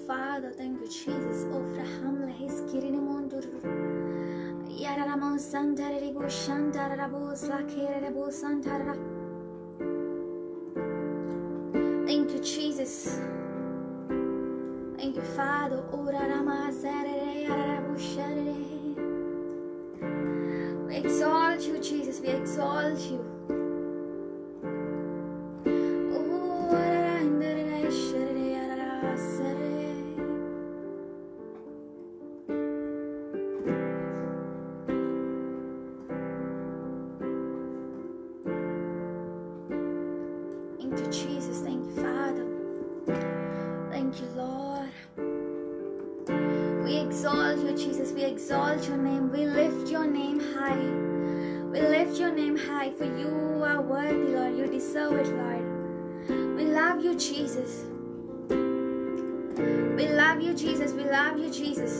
Father. Thank you, Jesus. Oh, Frahamla, his Kirinimon. Yaramo Santarabo Shantarabo Slakerabo Santara. Thank you, Jesus. Thank you, Father. Ora Rama Zare Yarabo Share. We exalt you, Jesus. We exalt you. Thank you, Jesus. Thank you, Father. Thank you, Lord. We exalt you, Jesus. We exalt your name. We lift your name high. We lift your name high, for you are worthy, Lord. You deserve it, Lord. We love you, Jesus. We love you, Jesus. We love you, Jesus.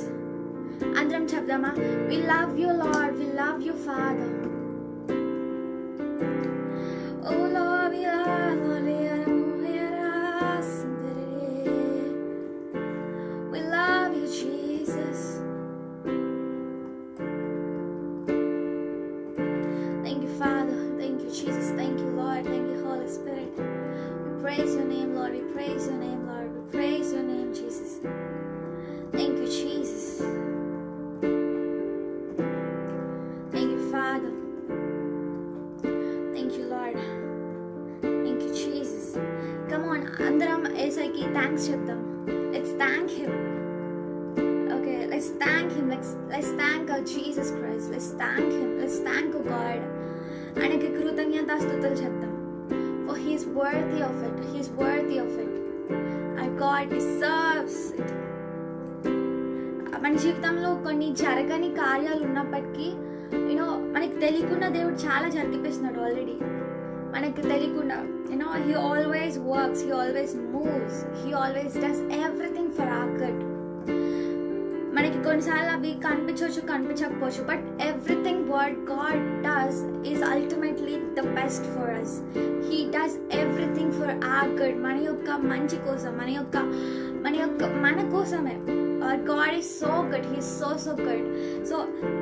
Andram Chabdama. We love you, Lord. We love you, Father. Oh, Lord, we love you. We love you, Jesus. Thank you, Father. Thank you, Jesus. Thank you, Lord. Thank you, Holy Spirit. We praise your name, Lord. We praise your name, Lord. We praise your name, Jesus. Thank you, Jesus. Thank you, Father. Thank you, Lord. Thank you, Jesus. Come on, Andaram Esaki, thanks Shabdam. Let's thank him. Okay, let's thank him. Let's thank our Jesus Christ. Let's thank him. Let's thank our God. Anaki krutanyata stutal Shabdam. For he is worthy of it. He is worthy of it. Our God deserves it. మన జీవితంలో కొన్ని జరగని కార్యాలు ఉన్నప్పటికీ మనకి తెలియకుండా దేవుడు చాలా జరిపిస్తున్నాడు ఆల్రెడీ. మనకి తెలియకుండా he always works, he always moves, he always does everything for our good. మనకి కొన్నిసార్లు అవి కనిపించకపోవచ్చు, but everything what God does is ultimately the best for us. He does everything for our good. మన యొక్క మంచి కోసం, మన కోసమే. God is so good. He is so good. So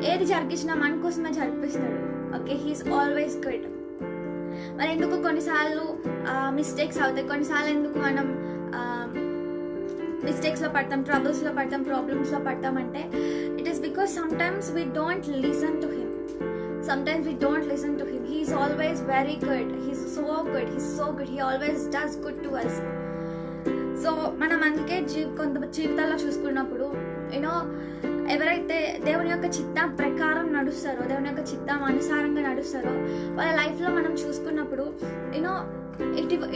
ఏది జరిగించినా మన కోసమే జరిపిస్తాడు. Okay, he is always good. మరి ఎందుకు కొన్నిసార్లు మిస్టేక్స్ అవుతాయి, కొన్నిసార్లు ఎందుకు మనం మిస్టేక్స్లో పడతాం, ట్రబుల్స్లో పడతాం, ప్రాబ్లమ్స్లో పడతాం అంటే it is because sometimes we don't listen to him. Sometimes we don't listen to him. He is always very good. He's so good. He's so good. He always does good to us. So మనం అందుకే కొంత జీవితాల్లో చూసుకున్నప్పుడు ఎవరైతే దేవుని యొక్క చిత్తం ప్రకారం నడుస్తారో, దేవుని యొక్క చిత్తం అనుసారంగా నడుస్తారో, వాళ్ళ లైఫ్లో మనం చూసుకున్నప్పుడు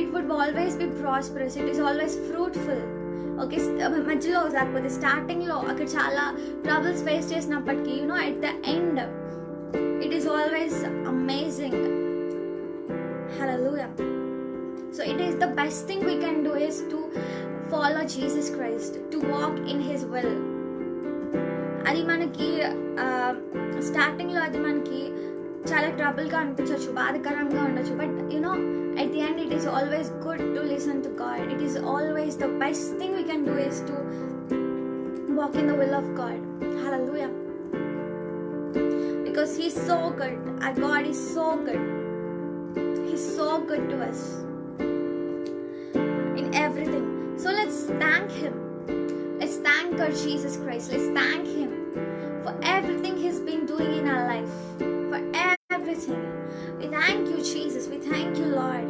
it would always be prosperous. It is always fruitful. Okay, మధ్యలో లేకపోతే స్టార్టింగ్లో అక్కడ చాలా ట్రబుల్స్ ఫేస్ చేసినప్పటికీ at the end it is always amazing. Hallelujah. So it is the best thing we can do is to follow Jesus Christ, to walk in his will. అది మనకి స్టార్టింగ్లో అది మనకి చాలా ట్రబుల్గా అనిపించవచ్చు, బాధకరంగా ఉండొచ్చు, but at the end it is always good to listen to God. It is always the best thing we can do is to walk in the will of God. Hallelujah. Because he's so good. Our God is so good. He's so good to us in everything. So let's thank him. Let's thank our Jesus Christ. Let's thank him for everything he's been doing in our life. For everything. We thank you, Jesus. We thank you, Lord.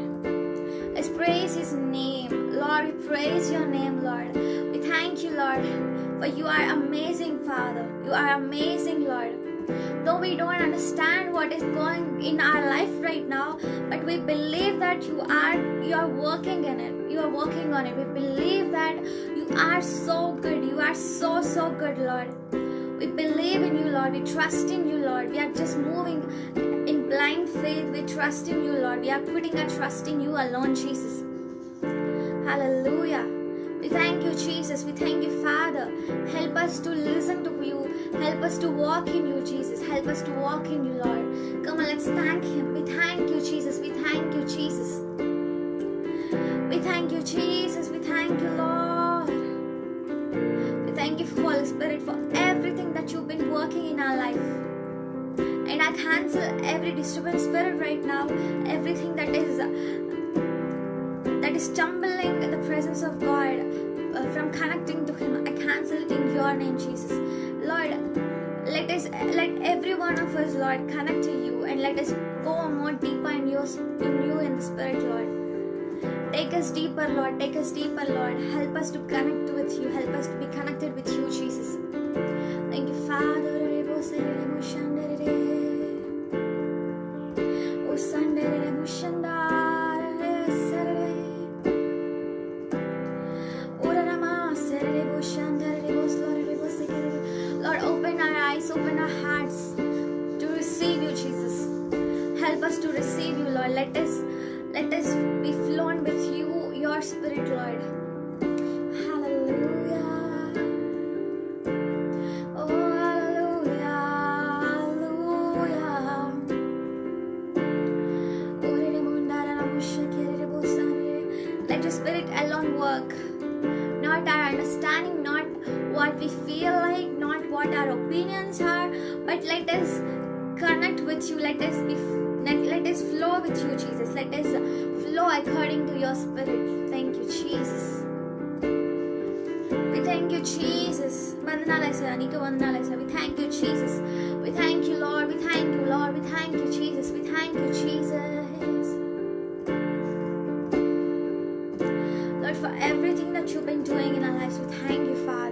Let's praise his name. Lord, we praise your name, Lord. We thank you, Lord, for you are amazing, Father. You are amazing, Lord. Though we don't understand what is going in our life right now, but we believe that you are working in it. You are working on it. We believe that you are so good. You are so good, Lord. We believe in you, Lord. We trust in you, Lord. We are just moving in blind faith. We trust in you, Lord. We are putting our trust in you alone, Jesus. Hallelujah. We thank you, Jesus. We thank you, Father. Help us to listen to you. Help us to walk in you, Jesus. Help us to walk in you, Lord. Come on, let's thank him. We thank you, Jesus. We thank you, Jesus. We thank you, Jesus. We thank you, Lord. Holy Spirit, for everything that you've been working in our life. And I cancel every disturbance spirit right now, everything that is stumbling in the presence of God from connecting to Him. I cancel it in your name, Jesus. Lord, let every one of us, Lord, connect to you, and let us go more deeper in you in the Spirit, Lord. Take us deeper, Lord. Take us deeper, Lord. Help us to connect with you. Help us to be connected with you, Jesus. Thank you, Father. Lord, open our eyes, open our hearts to receive you, Jesus. Help us to receive you, Lord. Let us be flown with you, your Spirit, Lord. Hallelujah. Oh, hallelujah. Hallelujah. Let your Spirit alone work. Not our understanding, not what we feel like, not what our opinions are, but let us connect with you. Let us flow with you, Jesus. Let us flow according to your Spirit. Thank you, Jesus. We thank you, Jesus. Vandanalai sir, Anita Vandanalai sir. We thank you, Jesus. We thank you, Lord. We thank you, Lord. We thank you, Jesus. We thank you, Jesus. Lord, for everything that you've been doing in our lives, we thank you, Father.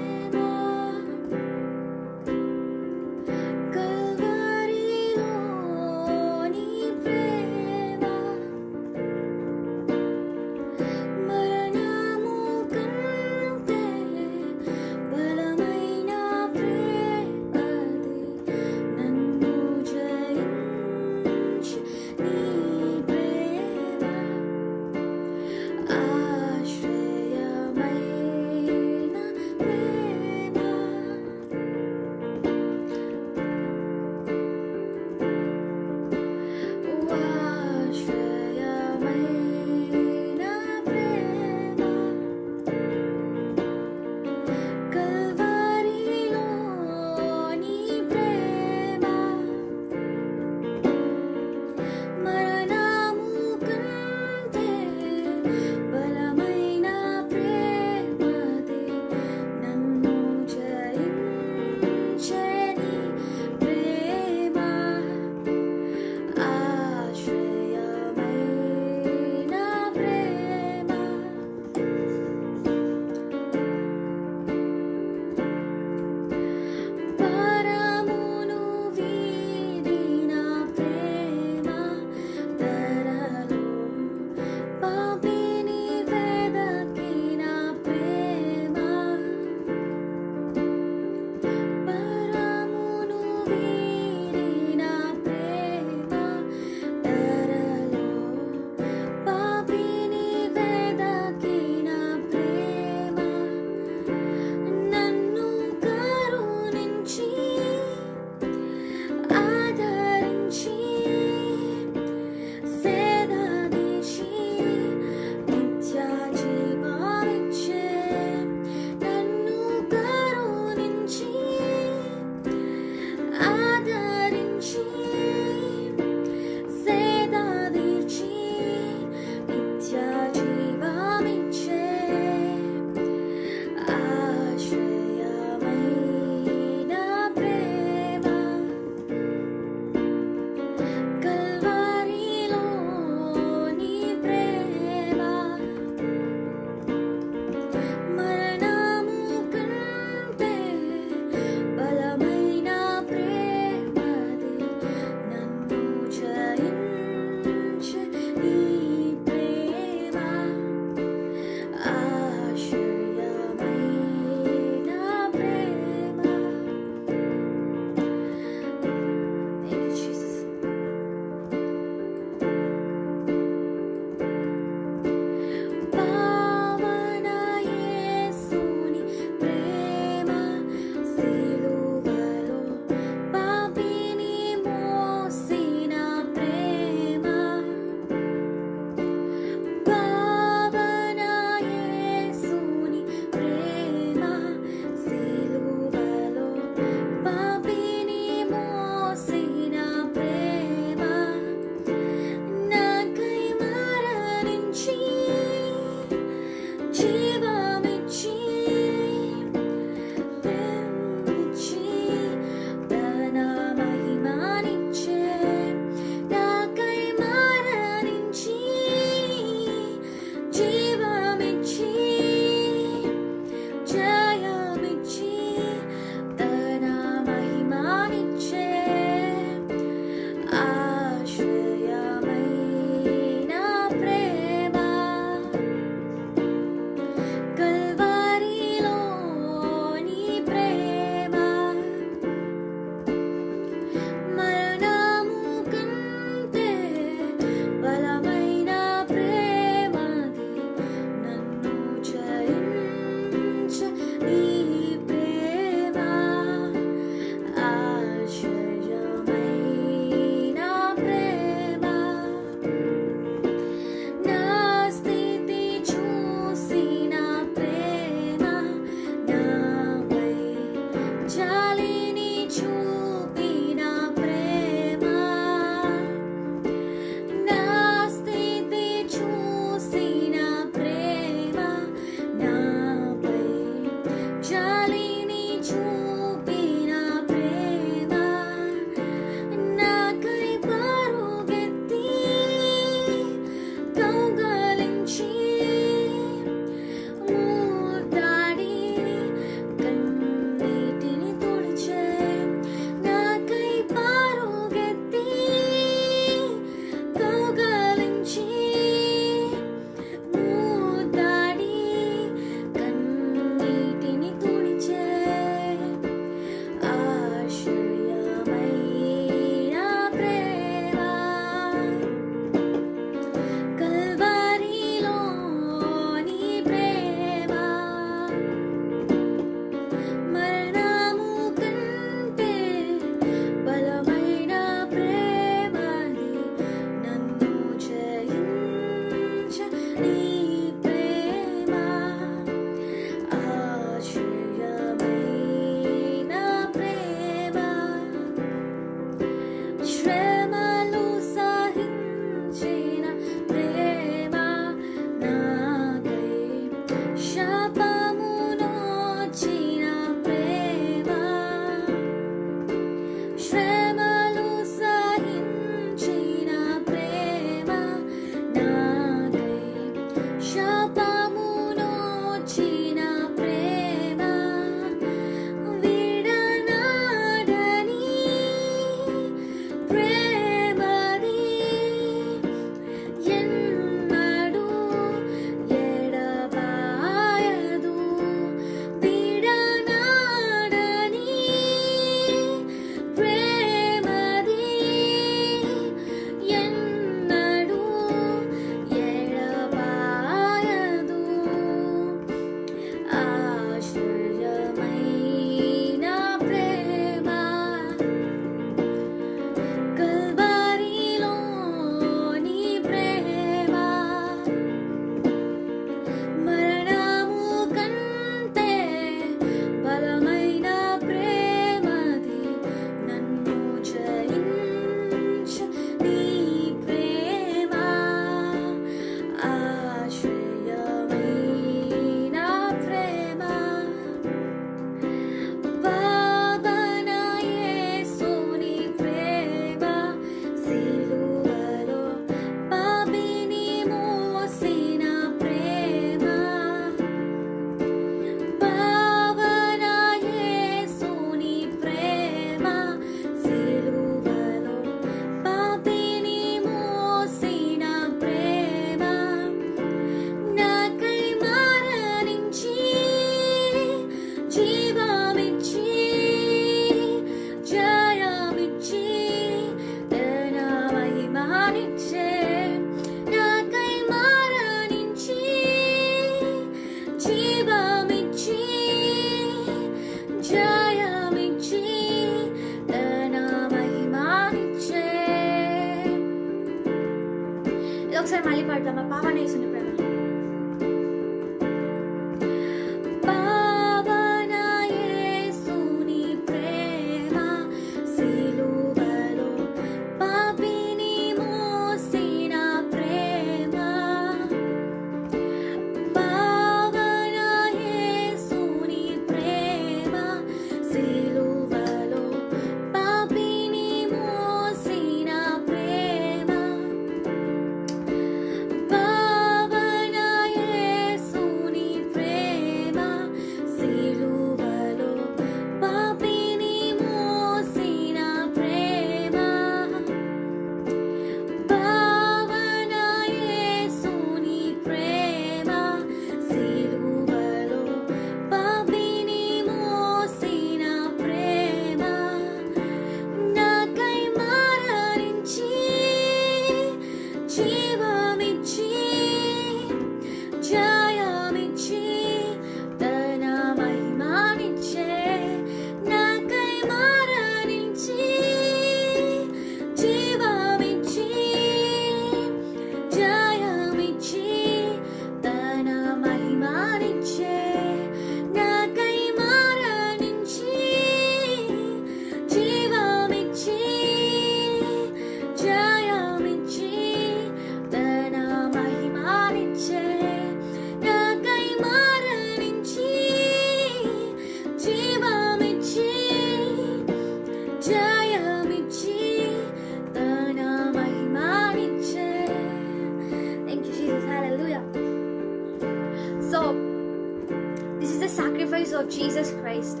Service of Jesus Christ.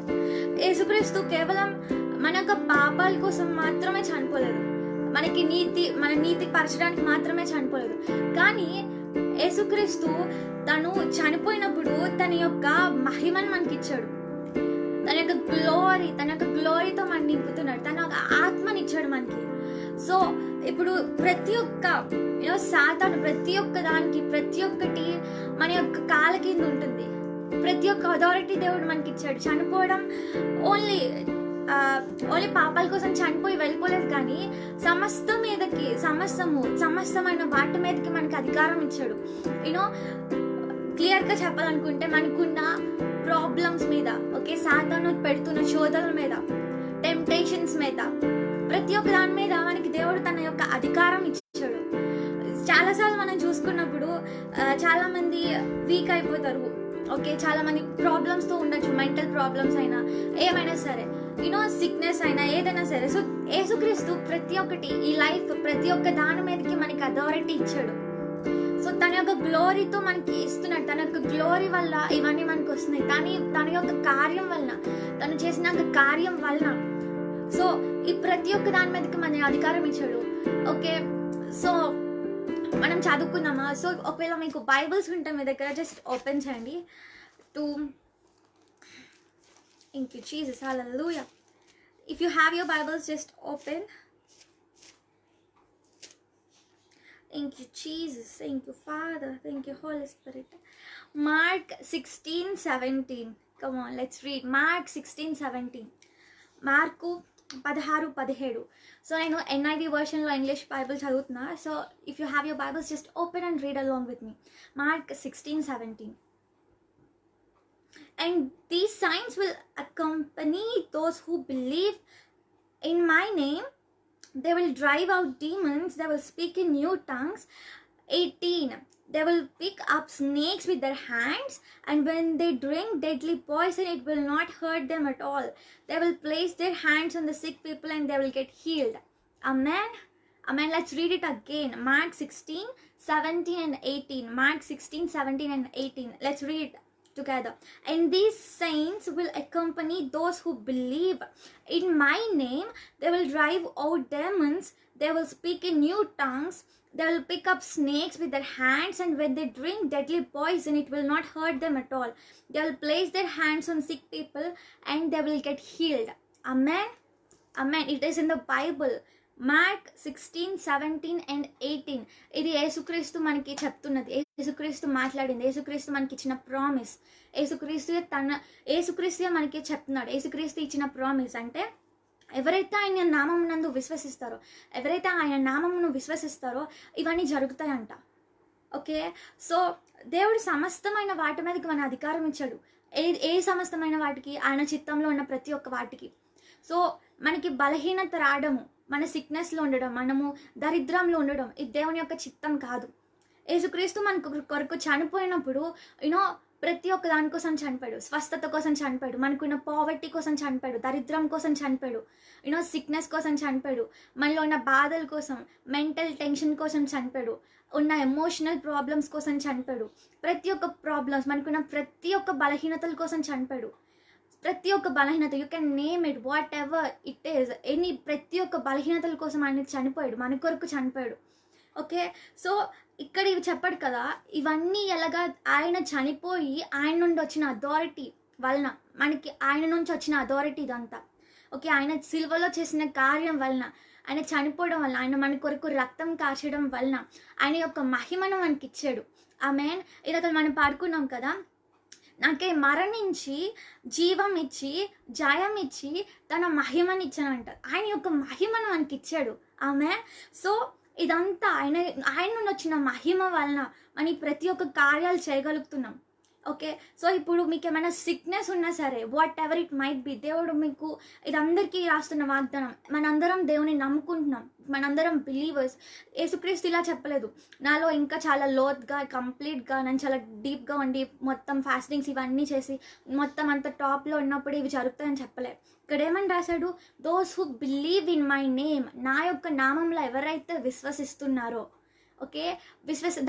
యేసుక్రీస్తు కేవలం మన యొక్క పాపాల కోసం మాత్రమే చనిపోలేదు, మన నీతి పరచడానికి మాత్రమే చనిపోలేదు. కానీ యేసుక్రీస్తు తను చనిపోయినప్పుడు తన యొక్క మహిమను మనకిచ్చాడు, తన యొక్క గ్లోరీతో మనం నింపుతున్నాడు, తన ఒక ఆత్మనిచ్చాడు మనకి. సో ఇప్పుడు ప్రతి ఒక్క సాతాను ప్రతి ఒక్క దానికి ప్రతి ఒక్కటి మన యొక్క కాళ్ళ కింద ఉంటుంది. ప్రతి ఒక్క అథారిటీ దేవుడు మనకి ఇచ్చాడు. చనిపోవడం ఓన్లీ పాపాల కోసం చనిపోయి వెళ్ళిపోలేదు, కానీ సమస్తమైన వాటి మీదకి మనకి అధికారం ఇచ్చాడు. క్లియర్గా చెప్పాలనుకుంటే మనకున్న ప్రాబ్లమ్స్ మీద, సాతాను పెడుతున్న శోధనల మీద, టెంప్టేషన్స్ మీద, ప్రతి ఒక్క దాని మీద మనకి దేవుడు తన యొక్క అధికారం ఇచ్చాడు. చాలాసార్లు మనం చూసుకున్నప్పుడు చాలా మంది వీక్ అయిపోతారు. చాలా మంది ప్రాబ్లమ్స్ తో ఉండొచ్చు, మెంటల్ ప్రాబ్లమ్స్ అయినా ఏమైనా సరే, సిక్నెస్ అయినా ఏదైనా సరే. సో యేసుక్రీస్తు ప్రతి ఒక్కటి ఈ లైఫ్ ప్రతి ఒక్క దాని మీదకి మనకి అథారిటీ ఇచ్చాడు. సో తన యొక్క గ్లోరీతో మనకి ఇస్తున్నాడు. తన యొక్క గ్లోరీ వల్ల ఇవన్నీ మనకు వస్తున్నాయి. తన యొక్క కార్యం వలన, తను చేసిన కార్యం వలన సో ఈ ప్రతి ఒక్క దాని మీదకి మన అధికారం ఇచ్చాడు. సో మనం చదువుకుందామా? సో ఒకవేళ మీకు బైబిల్స్ ఉంటే మీ దగ్గర జస్ట్ ఓపెన్ చేయండి to Thank you, Jesus. Hallelujah. If you have your Bibles, just open. Thank you, Jesus. Thank you, Father. Thank you, Holy Spirit. Mark 16:17. Come on, let's read. Mark 16:17. Mark 16:17. So నేను NIV వర్షన్లో English Bible చదువుతున్నా. So if you have your Bibles just open and read along with me. Mark 16:17. And these signs will accompany those who believe in my name. They will drive out demons. They will speak in new tongues. 18. They will pick up snakes with their hands, and when they drink deadly poison, it will not hurt them at all. They will place their hands on the sick people and they will get healed. Amen. Amen. Let's read it again. Mark 16:17 and 18. Mark 16:17 and 18. Let's read it together. And these saints will accompany those who believe in my name. They will drive out demons. They will speak in new tongues. They will pick up snakes with their hands, and when they drink deadly poison, it will not hurt them at all. They will place their hands on sick people and they will get healed. Amen. Amen. It is in the Bible. Mark 16:17 and 18. ఇది యేసుక్రీస్తు మనకి చెప్తున్నది, యేసుక్రీస్తు మాట్లాడింది, యేసుక్రీస్తు మనకి ఇచ్చిన promise. యేసుక్రీస్తు మనకి చెప్తున్నాడు. యేసుక్రీస్తు ఇచ్చిన ప్రామిస్ అంటే ఎవరైతే ఆయన నామమునందు విశ్వసిస్తారో, ఎవరైతే ఆయన నామమును విశ్వసిస్తారో ఇవన్నీ జరుగుతాయంట. సో దేవుడు సమస్తమైన వాటి మీదకి మన అధికారం ఇచ్చాడు. ఏ సమస్తమైన వాటికి? ఆయన చిత్తంలో ఉన్న ప్రతి ఒక్క వాటికి. సో మనకి బలహీనత రావడము, మన సిక్నెస్లో ఉండడం, మనము దరిద్రంలో ఉండడం ఇది దేవుని యొక్క చిత్తం కాదు. యేసుక్రీస్తు మనకు కొరకు చనిపోయినప్పుడు ప్రతి ఒక్క దానికోసం చనిపోయాడు. స్వస్థత కోసం చనిపోయాడు, మనకున్న పావర్టీ కోసం చనిపోయాడు, దరిద్రం కోసం చనిపోయాడు, సిక్నెస్ కోసం చనిపోయాడు, మనలో ఉన్న బాధల కోసం, మెంటల్ టెన్షన్ కోసం చనిపోయాడు, ఉన్న ఎమోషనల్ ప్రాబ్లమ్స్ కోసం చనిపోయాడు, ప్రతి ఒక్క ప్రాబ్లమ్స్ మనకున్న ప్రతి ఒక్క బలహీనతల కోసం చనిపోయాడు. ప్రతి ఒక్క బలహీనత, you can name it what ever it is, ప్రతి ఒక్క బలహీనతల కోసం ఆయన చనిపోయాడు, మన కొరకు చనిపోయాడు. సో ఇక్కడ ఇవి చెప్పాడు కదా, ఇవన్నీ ఎలాగా ఆయన చనిపోయి ఆయన నుండి వచ్చిన అథారిటీ వలన, మనకి ఆయన నుంచి వచ్చిన అథారిటీ ఇదంతా. ఆయన సిల్వలో చేసిన కార్యం వలన, ఆయన చనిపోవడం వలన, ఆయన మన కొరకు రక్తం కాచడం వలన ఆయన యొక్క మహిమను మనకి ఇచ్చాడు. ఆమేన్. ఇది అక్కడ మనం పాడుకున్నాం కదా, నాకే మరణించి జీవం ఇచ్చి జయం ఇచ్చి తన మహిమని ఇచ్చానంట. ఆయన యొక్క మహిమను మనకి ఇచ్చాడు. ఆమేన్. సో ఇదంతా ఆయన నుండి వచ్చిన మహిమ వలన మనం ప్రతి ఒక్క కార్యాలు చేయగలుగుతున్నాం. సో ఇప్పుడు మీకు ఏమైనా సిక్నెస్ ఉన్నా సరే, what ever it might be, దేవుడు మీకు ఇదందరికీ రాస్తున్న వాగ్దానం. మనందరం దేవుని నమ్ముకుంటున్నాం, మనందరం బిలీవర్స్. యేసుక్రీస్తు ఇలా చెప్పలేదు, నాలో ఇంకా చాలా లోతుగా కంప్లీట్గా నేను చాలా డీప్గా ఉండి మొత్తం ఫాస్టింగ్స్ ఇవన్నీ చేసి మొత్తం అంత టాప్లో ఉన్నప్పుడు ఇవి జరుగుతాయని చెప్పలేదు. ఇక్కడ ఏమని రాశాడు? Those who believe in my name, నా యొక్క నామంలో ఎవరైతే విశ్వసిస్తున్నారో, ఓకే,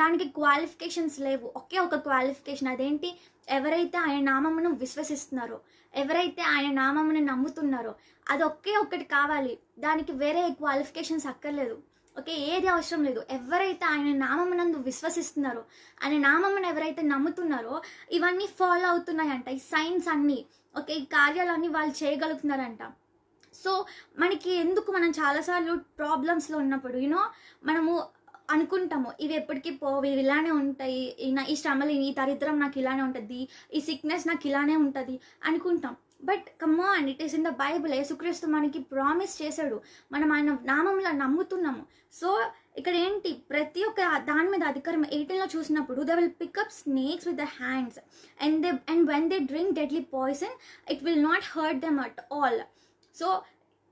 దానికి క్వాలిఫికేషన్స్ లేవు. ఒకే ఒక క్వాలిఫికేషన్, అదేంటి? ఎవరైతే ఆయన నామమును విశ్వసిస్తున్నారో, ఎవరైతే ఆయన నామమును నమ్ముతున్నారో, అది ఒకే ఒక్కటి కావాలి. దానికి వేరే క్వాలిఫికేషన్స్ అక్కర్లేదు. ఓకే, ఏది అవసరం లేదు. ఎవరైతే ఆయన నామమునందు విశ్వసిస్తున్నారో, ఆయన నామమును ఎవరైతే నమ్ముతున్నారో, ఇవన్నీ ఫాలో అవుతున్నాయంట, ఈ సైన్స్ అన్నీ. ఓకే, ఈ కార్యాలన్నీ వాళ్ళు చేయగలుగుతున్నారంట. సో మనకి ఎందుకు, మనం చాలాసార్లు ప్రాబ్లమ్స్లో ఉన్నప్పుడు మనము అనుకుంటాము ఇవి ఎప్పటికీ పోవు, ఇవి ఇలానే ఉంటాయి, ఈ శ్రమలు, ఈ దరిద్రం నాకు ఇలానే ఉంటుంది, ఈ సిక్నెస్ నాకు ఇలానే ఉంటుంది అనుకుంటాం. But come on, it is in the Bible. యేసుక్రీస్తు మనకి ప్రామిస్ చేశాడు, మనం ఆయన నామంలో నమ్ముతున్నాము. సో ఇక్కడ ఏంటి, ప్రతి ఒక్క దాని మీద అధికారం 18లో చూసినప్పుడు, they will pick up snakes with the hands and when they drink deadly poison it will not hurt them at all. So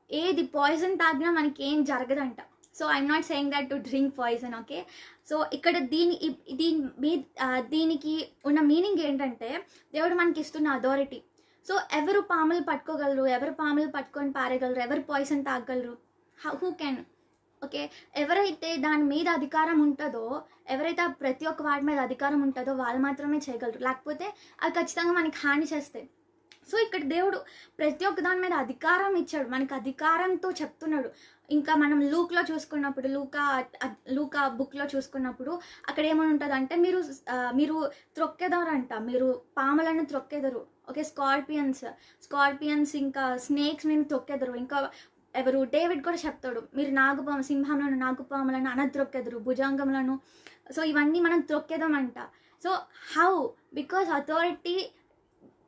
ఏది పాయిజన్ తాగినా మనకి ఏం జరగదంట. So I'm not saying that to drink poison. Okay, so ఇక్కడ దీనికి ఉన్న meaning ఏంటంటే, దేవుడు మనకి ఇస్తున్న అథారిటీ. సో ఎవరు పాములు పట్టుకోగలరు, ఎవరు పాములు పట్టుకొని పారేయగలరు, ఎవరు పాయిజన్ తాగగలరు? Who can? ఓకే, ఎవరైతే దాని మీద అధికారం ఉంటుందో, ఎవరైతే ప్రతి ఒక్క వాటి మీద అధికారం ఉంటుందో వాళ్ళు మాత్రమే చేయగలరు, లేకపోతే అవి ఖచ్చితంగా మనకి హాని చేస్తాయి. సో ఇక్కడ దేవుడు ప్రతి ఒక్క దాని మీద అధికారం ఇచ్చాడు, మనకి అధికారంతో చెప్తున్నాడు. ఇంకా మనం లూక్లో చూసుకున్నప్పుడు, లూకా బుక్లో చూసుకున్నప్పుడు అక్కడ ఏమని ఉంటుంది అంటే, మీరు త్రొక్కెదరంట, మీరు పాములను త్రొక్కెదరు. ఓకే, స్కార్పియన్స్ ఇంకా స్నేక్స్ మీద తొక్కెదరు. ఇంకా ఎవరు, డేవిడ్ కూడా చెప్తాడు, మీరు సింహంలను, నాగుపాములను అనద్రొక్కెదరు, భుజంగములను. సో ఇవన్నీ మనం త్రొక్కెదామంట. So how?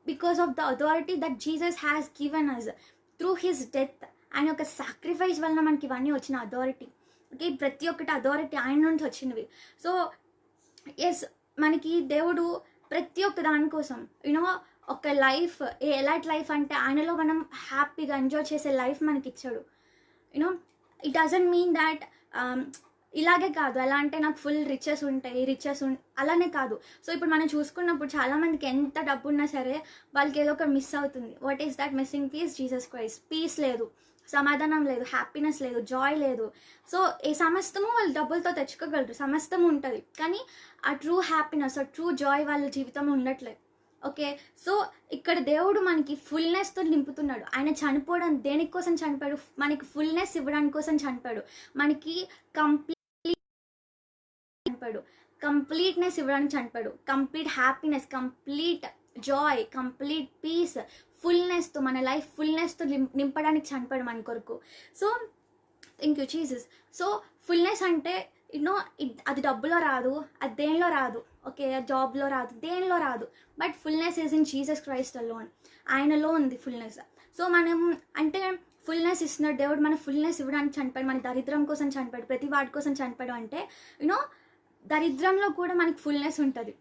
Because of the authority that Jesus has given us through his death. ఆయన ఒక సాక్రిఫైస్ వలన మనకి ఇవన్నీ వచ్చిన అథారిటీ. ఓకే, ప్రతి ఒక్కటి అథారిటీ ఆయన నుంచి వచ్చినవి. సో ఎస్, మనకి దేవుడు ప్రతి ఒక్క దానికోసం ఒక లైఫ్, ఎలాంటి లైఫ్ అంటే ఆయనలో మనం హ్యాపీగా ఎంజాయ్ చేసే లైఫ్ మనకి ఇచ్చాడు. ఇట్ డజంట్ మీన్ దాట్ ఇలాగే కాదు, ఎలా అంటే నాకు ఫుల్ రిచెస్ ఉంటాయి, అలానే కాదు. సో ఇప్పుడు మనం చూసుకున్నప్పుడు చాలామందికి ఎంత డబ్బు ఉన్నా సరే వాళ్ళకి ఏదో ఒక మిస్ అవుతుంది. What is that missing piece? Jesus Christ. Peace లేదు, సమాధానం లేదు, హ్యాపీనెస్ లేదు, జాయ్ లేదు. సో ఈ సమస్తము వాళ్ళు డబ్బులతో తెచ్చుకోగలరు, సమస్తము ఉంటుంది, కానీ ఆ ట్రూ హ్యాపీనెస్, ఆ ట్రూ జాయ్ వాళ్ళ జీవితంలో ఉండట్లేదు. ఓకే, సో ఇక్కడ దేవుడు మనకి ఫుల్నెస్తో నింపుతున్నాడు. ఆయన చనిపోవడం దేనికోసం చనిపోయాడు? మనకి ఫుల్నెస్ ఇవ్వడానికి కోసం చనిపోయాడు, మనకి కంప్లీట్నెస్ ఇవ్వడానికి చనిపోయాడు, complete happiness, complete joy, complete peace, ఫుల్నెస్తో, మన లైఫ్ ఫుల్నెస్తో నింపడానికి చనిపోయాడు మన కొరకు. So thank you Jesus. So fullness అంటే అది డబ్బులో రాదు, అది దేనిలో రాదు. ఓకే, జాబ్లో రాదు, దేనిలో రాదు. But fullness is in Jesus Christ alone. ఆయనలో ఉంది ఫుల్నెస్. సో మనం అంటే ఫుల్నెస్ ఇస్తున్నాడు దేవుడు, మన ఫుల్నెస్ ఇవ్వడానికి చనిపోయాడు, మన దరిద్రం కోసం చనిపోయాడు, ప్రతి వాటి కోసం చనిపోయాడు. అంటే దరిద్రంలో కూడా మనకి ఫుల్నెస్ ఉంటుంది.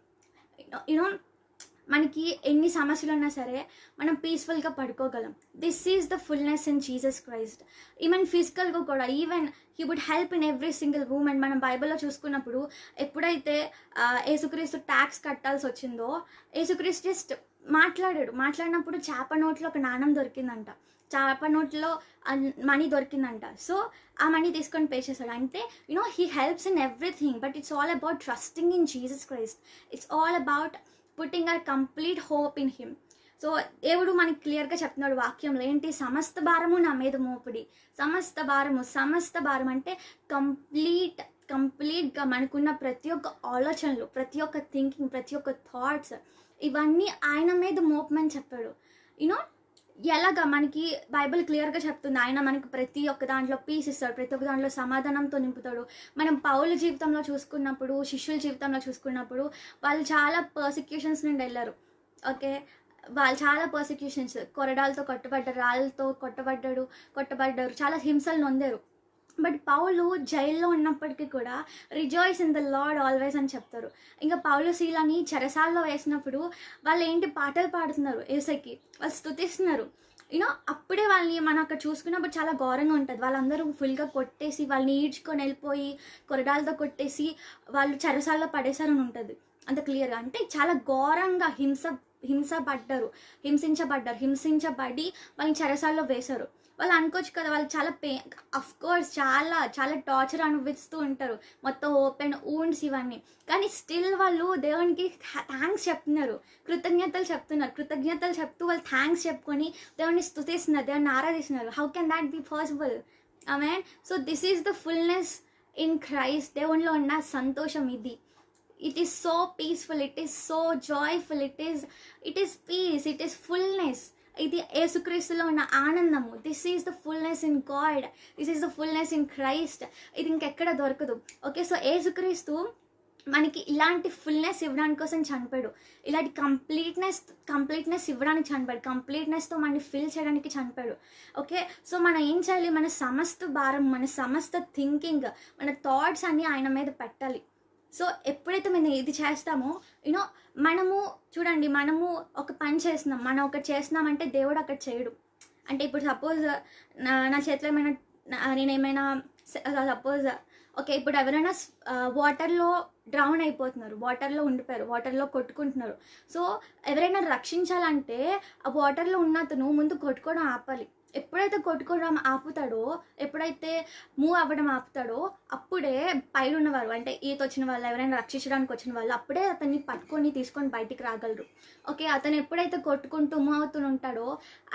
మనకి ఎన్ని సమస్యలు ఉన్నా సరే మనం పీస్ఫుల్గా పడుకోగలం. This is the fullness in Jesus Christ. Even ఫిజికల్గా కూడా, even he would help in every single moment. మనం బైబిల్లో చూసుకున్నప్పుడు ఎప్పుడైతే యేసుక్రీస్తు ట్యాక్స్ కట్టాల్సి వచ్చిందో, యేసుక్రీస్తు జస్ట్ మాట్లాడినప్పుడు చేప నోట్లో ఒక నాణం దొరికిందంట, చేప నోట్లో మనీ దొరికిందంట. సో ఆ మనీ తీసుకొని పే చేశాడు. అంటే he helps in everything. But it's all about trusting in Jesus Christ. It's all about putting our complete hope in him. So దేవుడు మనకి క్లియర్గా చెప్తున్నాడు వాక్యంలో, ఏంటి? సమస్త భారము నా మీద మోపుడి. సమస్త భారం అంటే కంప్లీట్గా మనకున్న ప్రతి ఒక్క ఆలోచనలు, ప్రతి ఒక్క థింకింగ్, ప్రతి ఒక్క థాట్స్, ఇవన్నీ ఆయన మీద మోపమని చెప్పాడు. ఎలాగా మనకి బైబిల్ క్లియర్గా చెప్తుంది, ఆయన మనకి ప్రతి ఒక్క దాంట్లో పీస్ ఇస్తాడు, ప్రతి ఒక్క దాంట్లో సమాధానంతో నింపుతాడు. మనం పౌలు జీవితంలో చూసుకున్నప్పుడు, శిష్యుల జీవితంలో చూసుకున్నప్పుడు వాళ్ళు చాలా పర్సిక్యూషన్స్ నుండి వెళ్ళారు. ఓకే, వాళ్ళు చాలా పర్సిక్యూషన్స్, కొరడాలతో కొట్టబడ్డారు, రాళ్ళతో కొట్టబడ్డారు, చాలా హింసలు నొందారు. బట్ పౌలు జైల్లో ఉన్నప్పటికీ కూడా rejoice in the lord always అని చెప్తారు. ఇంకా పౌలు శీలని చెరసాల్లో వేసినప్పుడు వాళ్ళు ఏంటి? పాటలు పాడుతున్నారు, యేసుకి వాళ్ళు స్తుతిస్తున్నారు. అప్పుడే వాళ్ళని మనం అక్కడ చూసుకున్నప్పుడు చాలా ఘోరంగా ఉంటుంది. వాళ్ళందరూ ఫుల్గా కొట్టేసి, వాళ్ళని ఈడ్చుకొని వెళ్ళిపోయి కొరడాలతో కొట్టేసి వాళ్ళు చెరసాల్లో పడేశారని ఉంటుంది. అంత క్లియర్గా, అంటే చాలా ఘోరంగా హింస హింసించబడి వాళ్ళని చెరసాల్లో వేశారు. వాళ్ళు అనుకోవచ్చు కదా, వాళ్ళు చాలా అఫ్ కోర్స్ చాలా చాలా టార్చర్ అనుభవిస్తూ ఉంటారు, మొత్తం ఓపెన్ ఊండ్స్ ఇవన్నీ. కానీ స్టిల్ వాళ్ళు దేవునికి థ్యాంక్స్ చెప్తున్నారు, కృతజ్ఞతలు చెప్తూ వాళ్ళు థ్యాంక్స్ చెప్పుకొని దేవుని స్తుతిస్తున్నారు, దేవుని ఆరాధిస్తున్నారు. How can that be possible? Amen. So this is the fullness in Christ. దేవునిలో ఉన్న సంతోషం ఇది. It is so peaceful, it is so joyful, it is peace, it is fullness. ఇది యేసుక్రీస్తులో ఉన్న ఆనందము. This is the fullness in God, this is the fullness in Christ. ఇది ఇంకెక్కడ దొరకదు. ఓకే, సో యేసుక్రీస్తు మనకి ఇలాంటి ఫుల్నెస్ ఇవ్వడానికి కోసం చనిపోయాడు, ఇలాంటి కంప్లీట్నెస్ ఇవ్వడానికి చనిపోయాడు, కంప్లీట్నెస్తో మనని ఫిల్ చేయడానికి చనిపోయాడు. ఓకే, సో మనం ఏం చేయాలి? మన సమస్త భారం, మన సమస్త థింకింగ్, మన థాట్స్ అన్నీ ఆయన మీద పెట్టాలి. సో ఎప్పుడైతే మనం ఇది చేస్తామో, యూనో మనము చూడండి, మనము ఒక పని చేస్తున్నాం, మనం ఒకటి చేస్తున్నామంటే దేవుడు అక్కడ చేయడు. అంటే ఇప్పుడు సపోజ్ నా చేతిలో నేనేమైనా సపోజ్ ఓకే, ఇప్పుడు ఎవరైనా వాటర్లో డ్రౌన్ అయిపోతున్నారు, వాటర్లో ఉండిపోయారు, వాటర్లో కొట్టుకుంటున్నారు. సో ఎవరైనా రక్షించాలంటే ఆ వాటర్లో ఉన్నతను ముందు కొట్టుకోవడం ఆపాలి. ఎప్పుడైతే కొట్టుకోవడం ఆపుతాడో, ఎప్పుడైతే మూవ్ అవ్వడం ఆపుతాడో, అప్పుడే పైన ఉన్నవారు, అంటే ఈత వచ్చిన వాళ్ళు, ఎవరైనా రక్షించడానికి వచ్చిన వాళ్ళు, అప్పుడే అతన్ని పట్టుకొని తీసుకొని బయటికి రాగలరు. ఓకే, అతను ఎప్పుడైతే కొట్టుకుంటూ మూవ్ అవుతూ ఉంటాడో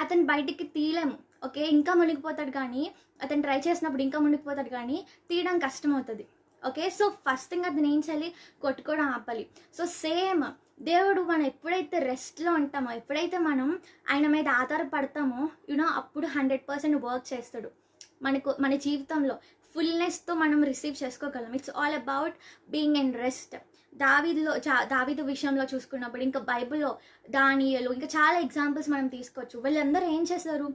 అతను బయటికి తీయలేము. ఓకే, ఇంకా మునిగిపోతాడు, కానీ అతను ట్రై చేసినప్పుడు ఇంకా మునిగిపోతాడు, కానీ తీయడం కష్టం అవుతుంది. ఓకే, సో ఫస్ట్ థింగ్ అతను ఏం చేయాలి? కొట్టుకోవడం ఆపాలి. సో సేమ్ దేవుడు మనం ఎప్పుడైతే రెస్ట్లో ఉంటామో, ఎప్పుడైతే మనం ఆయన మీద ఆధారపడతామో, అప్పుడు 100% వర్క్ చేస్తాడు మన జీవితంలో. ఫుల్నెస్తో మనం రిసీవ్ చేసుకోగలం. It's all about being in rest. దావీదు విషయంలో చూసుకున్నప్పుడు, ఇంకా బైబిల్లో దానియేలు, ఇంకా చాలా ఎగ్జాంపుల్స్ మనం తీసుకోవచ్చు. వీళ్ళందరూ ఏం చేశారు?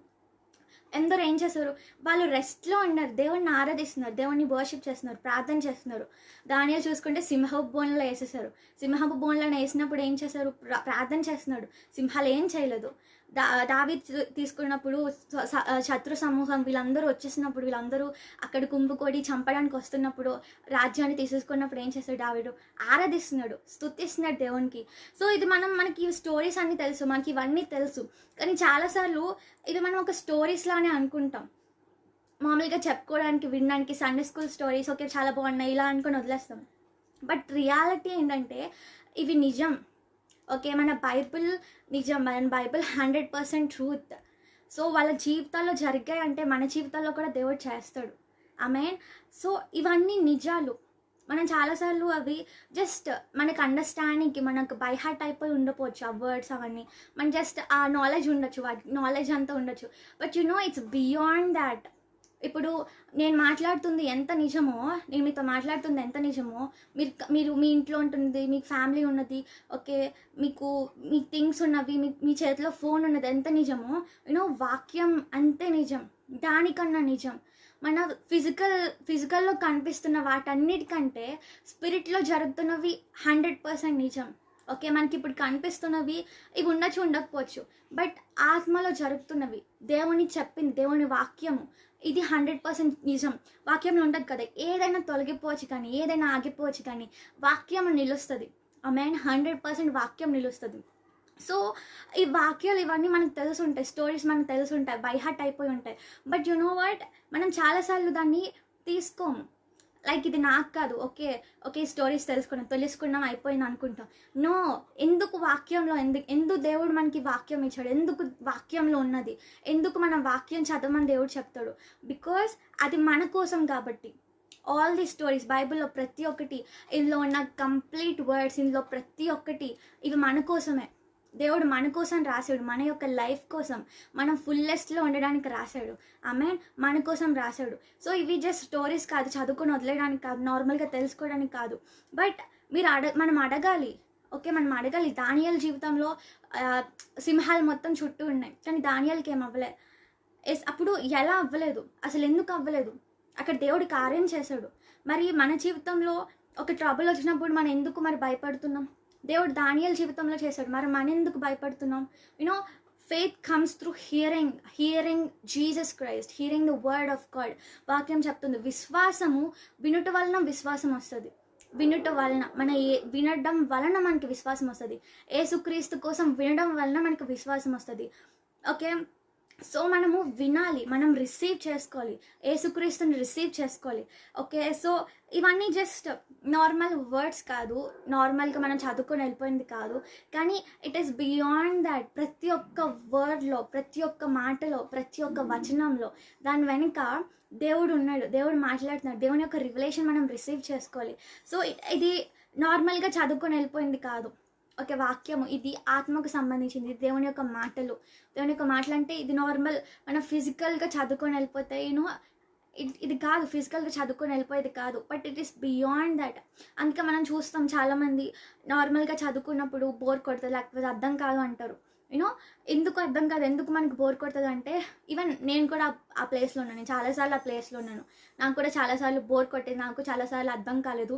వాళ్ళు రెస్ట్లో ఉన్నారు, దేవుడిని ఆరాధిస్తున్నారు, దేవుడిని వర్షిప్ చేస్తున్నారు, ప్రార్థన చేస్తున్నారు. దానియేలు చూసుకుంటే సింహపు బోన్లో వేసేసారు. సింహపు బోన్లో వేసినప్పుడు ఏం చేశారు? ప్రార్థన చేస్తున్నాడు, సింహాలు ఏం చేయలేదు. దావీదు తీసుకున్నప్పుడు శత్రు సమూహం వీళ్ళందరూ వచ్చేసినప్పుడు, వీళ్ళందరూ అక్కడ కుంభుకొడి చంపడానికి వస్తున్నప్పుడు, రాజ్యాన్ని తీసేసుకున్నప్పుడు ఏం చేస్తాడు? దావీదు ఆరాధిస్తున్నాడు, స్తుతిస్తున్నాడు దేవునికి. సో ఇది మనకి ఈ స్టోరీస్ అన్నీ తెలుసు, మనకి ఇవన్నీ తెలుసు. కానీ చాలాసార్లు ఇది మనం ఒక స్టోరీస్ లానే అనుకుంటాం, మామూలుగా చెప్పుకోవడానికి, వినడానికి, సండే స్కూల్ స్టోరీస్, ఓకే చాలా బాగున్నాయి ఇలా అనుకుని వదిలేస్తాం. బట్ రియాలిటీ ఏంటంటే ఇవి నిజం. ఓకే, మన బైబిల్ నిజం, మన బైబిల్ 100% ట్రూత్. సో వాళ్ళ జీవితాల్లో జరిగాయంటే మన జీవితాల్లో కూడా దేవుడు చేస్తాడు. ఆమేన్. సో ఇవన్నీ నిజాలు. మనం చాలాసార్లు అవి జస్ట్ మనకు అండర్స్టాండింగ్కి, మనకు బై హార్ట్ అయిపోయి ఉండకపోవచ్చు ఆ వర్డ్స్ అవన్నీ, మన జస్ట్ ఆ నాలెడ్జ్ ఉండొచ్చు, నాలెడ్జ్ అంతా ఉండొచ్చు. But it's beyond that. ఇప్పుడు నేను మాట్లాడుతుంది ఎంత నిజమో, నేను మీతో మాట్లాడుతుంది ఎంత నిజమో, మీరు మీ ఇంట్లో ఉంటుంది, మీకు ఫ్యామిలీ ఉన్నది, ఓకే, మీ థింగ్స్ ఉన్నవి, మీ చేతిలో ఫోన్ ఉన్నది ఎంత నిజమో, వాక్యం అంతే నిజం, దానికన్నా నిజం. మన ఫిజికల్లో కనిపిస్తున్న వాటన్నిటికంటే స్పిరిట్లో జరుగుతున్నవి 100% నిజం. ఓకే, మనకి ఇప్పుడు కనిపిస్తున్నవి ఇవి ఉండొచ్చు, ఉండకపోవచ్చు, బట్ ఆత్మలో జరుగుతున్నవి, దేవుని చెప్పింది, దేవుని వాక్యము, ఇది 100% నిజం. వాక్యంలో ఉంటుంది కదా, ఏదైనా తొలగిపోవచ్చు కానీ, ఏదైనా ఆగిపోవచ్చు కానీ వాక్యం నిలుస్తుంది. ఆమేన్. 100% వాక్యం నిలుస్తుంది. సో ఈ వాక్యాలు ఇవన్నీ మనకు తెలుసు ఉంటాయి, స్టోరీస్ మనకు తెలుసు ఉంటాయి, బై హార్ట్ అయిపోయి ఉంటాయి. బట్ వాట్, మనం చాలాసార్లు దాన్ని తీసుకోము. లైక్ ఇది నాకు కాదు, ఓకే స్టోరీస్ తెలుసుకున్నాం అయిపోయింది అనుకుంటాం. నో, ఎందుకు వాక్యంలో, ఎందుకు దేవుడు మనకి వాక్యం ఇచ్చాడు, ఎందుకు వాక్యంలో ఉన్నది, ఎందుకు మనం వాక్యం చదవమని దేవుడు చెప్తాడు? బికాస్ అది మన కోసం కాబట్టి. ఆల్ ది స్టోరీస్ బైబిల్లో ప్రతి ఒక్కటి, ఇందులో ఉన్న కంప్లీట్ వర్డ్స్, ఇందులో ప్రతి ఒక్కటి ఇవి మన కోసమే. దేవుడు మన కోసం రాశాడు, మన యొక్క లైఫ్ కోసం, మనం ఫుల్లెస్ట్లో ఉండడానికి రాశాడు. ఆమేన్. మన కోసం రాశాడు. సో ఇవి జస్ట్ స్టోరీస్ కాదు, చదువుకొని వదిలేయడానికి కాదు, నార్మల్గా తెలుసుకోవడానికి కాదు. బట్ మనం అడగాలి. ఓకే, మనం అడగాలి. దానియేలు జీవితంలో సింహాలు మొత్తం చుట్టూ ఉన్నాయి, కానీ దానియేలుకి ఏం అవ్వలే. అప్పుడు ఎలా అవ్వలేదు? అసలు ఎందుకు అవ్వలేదు? అక్కడ దేవుడు కార్యం చేశాడు. మరి మన జీవితంలో ఒక ట్రబుల్ వచ్చినప్పుడు మనం ఎందుకు మరి భయపడుతున్నాం? దేవుడు దానియేలు జీవితంలో చేశాడు, మరి మనం ఎందుకు భయపడుతున్నాం? Faith comes through hearing Jesus Christ, hearing the word of God. వాక్యం చెప్తుంది, విశ్వాసము వినుట వలన విశ్వాసం వస్తుంది. వినుట వలన వినడం వలన మనకి విశ్వాసం వస్తుంది. యేసుక్రీస్తు కోసం వినడం వలన మనకి విశ్వాసం వస్తుంది. ఓకే, సో మనము వినాలి, మనం రిసీవ్ చేసుకోవాలి, యేసుక్రీస్తుని రిసీవ్ చేసుకోవాలి. ఓకే, సో ఇవన్నీ జస్ట్ నార్మల్ వర్డ్స్ కాదు, నార్మల్గా మనం చదువుకొని వెళ్ళిపోయింది కాదు, కానీ ఇట్ ఈస్ బియాండ్ దాట్. ప్రతి ఒక్క వర్డ్లో, ప్రతి ఒక్క మాటలో, ప్రతి ఒక్క వచనంలో దాని వెనుక దేవుడు ఉన్నాడు, దేవుడు మాట్లాడుతున్నాడు, దేవుని యొక్క రివలేషన్ మనం రిసీవ్ చేసుకోవాలి. సో ఇది నార్మల్గా చదువుకొని వెళ్ళిపోయింది కాదు. ఓకే, వాక్యము ఇది ఆత్మకు సంబంధించింది, దేవుని యొక్క మాటలు. దేవుని యొక్క మాటలు అంటే ఇది నార్మల్ మనం ఫిజికల్గా చదువుకొని వెళ్ళిపోతే ఇది కాదు, ఫిజికల్గా చదువుకొని వెళ్ళిపోయేది కాదు, but it is beyond that. అందుకే మనం చూస్తాం చాలామంది నార్మల్గా చదువుకున్నప్పుడు బోర్ కొడుతుంది, లేకపోతే అర్థం కాదు అంటారు. ఎందుకు అర్థం కాదు, ఎందుకు మనకు బోర్ కొడుతుంది అంటే, ఈవెన్ నేను కూడా ఆ ప్లేస్లో ఉన్నాను, నేను చాలాసార్లు ఆ ప్లేస్లో ఉన్నాను, నాకు కూడా చాలాసార్లు బోర్ కొట్టేది, నాకు చాలాసార్లు అర్థం కాలేదు.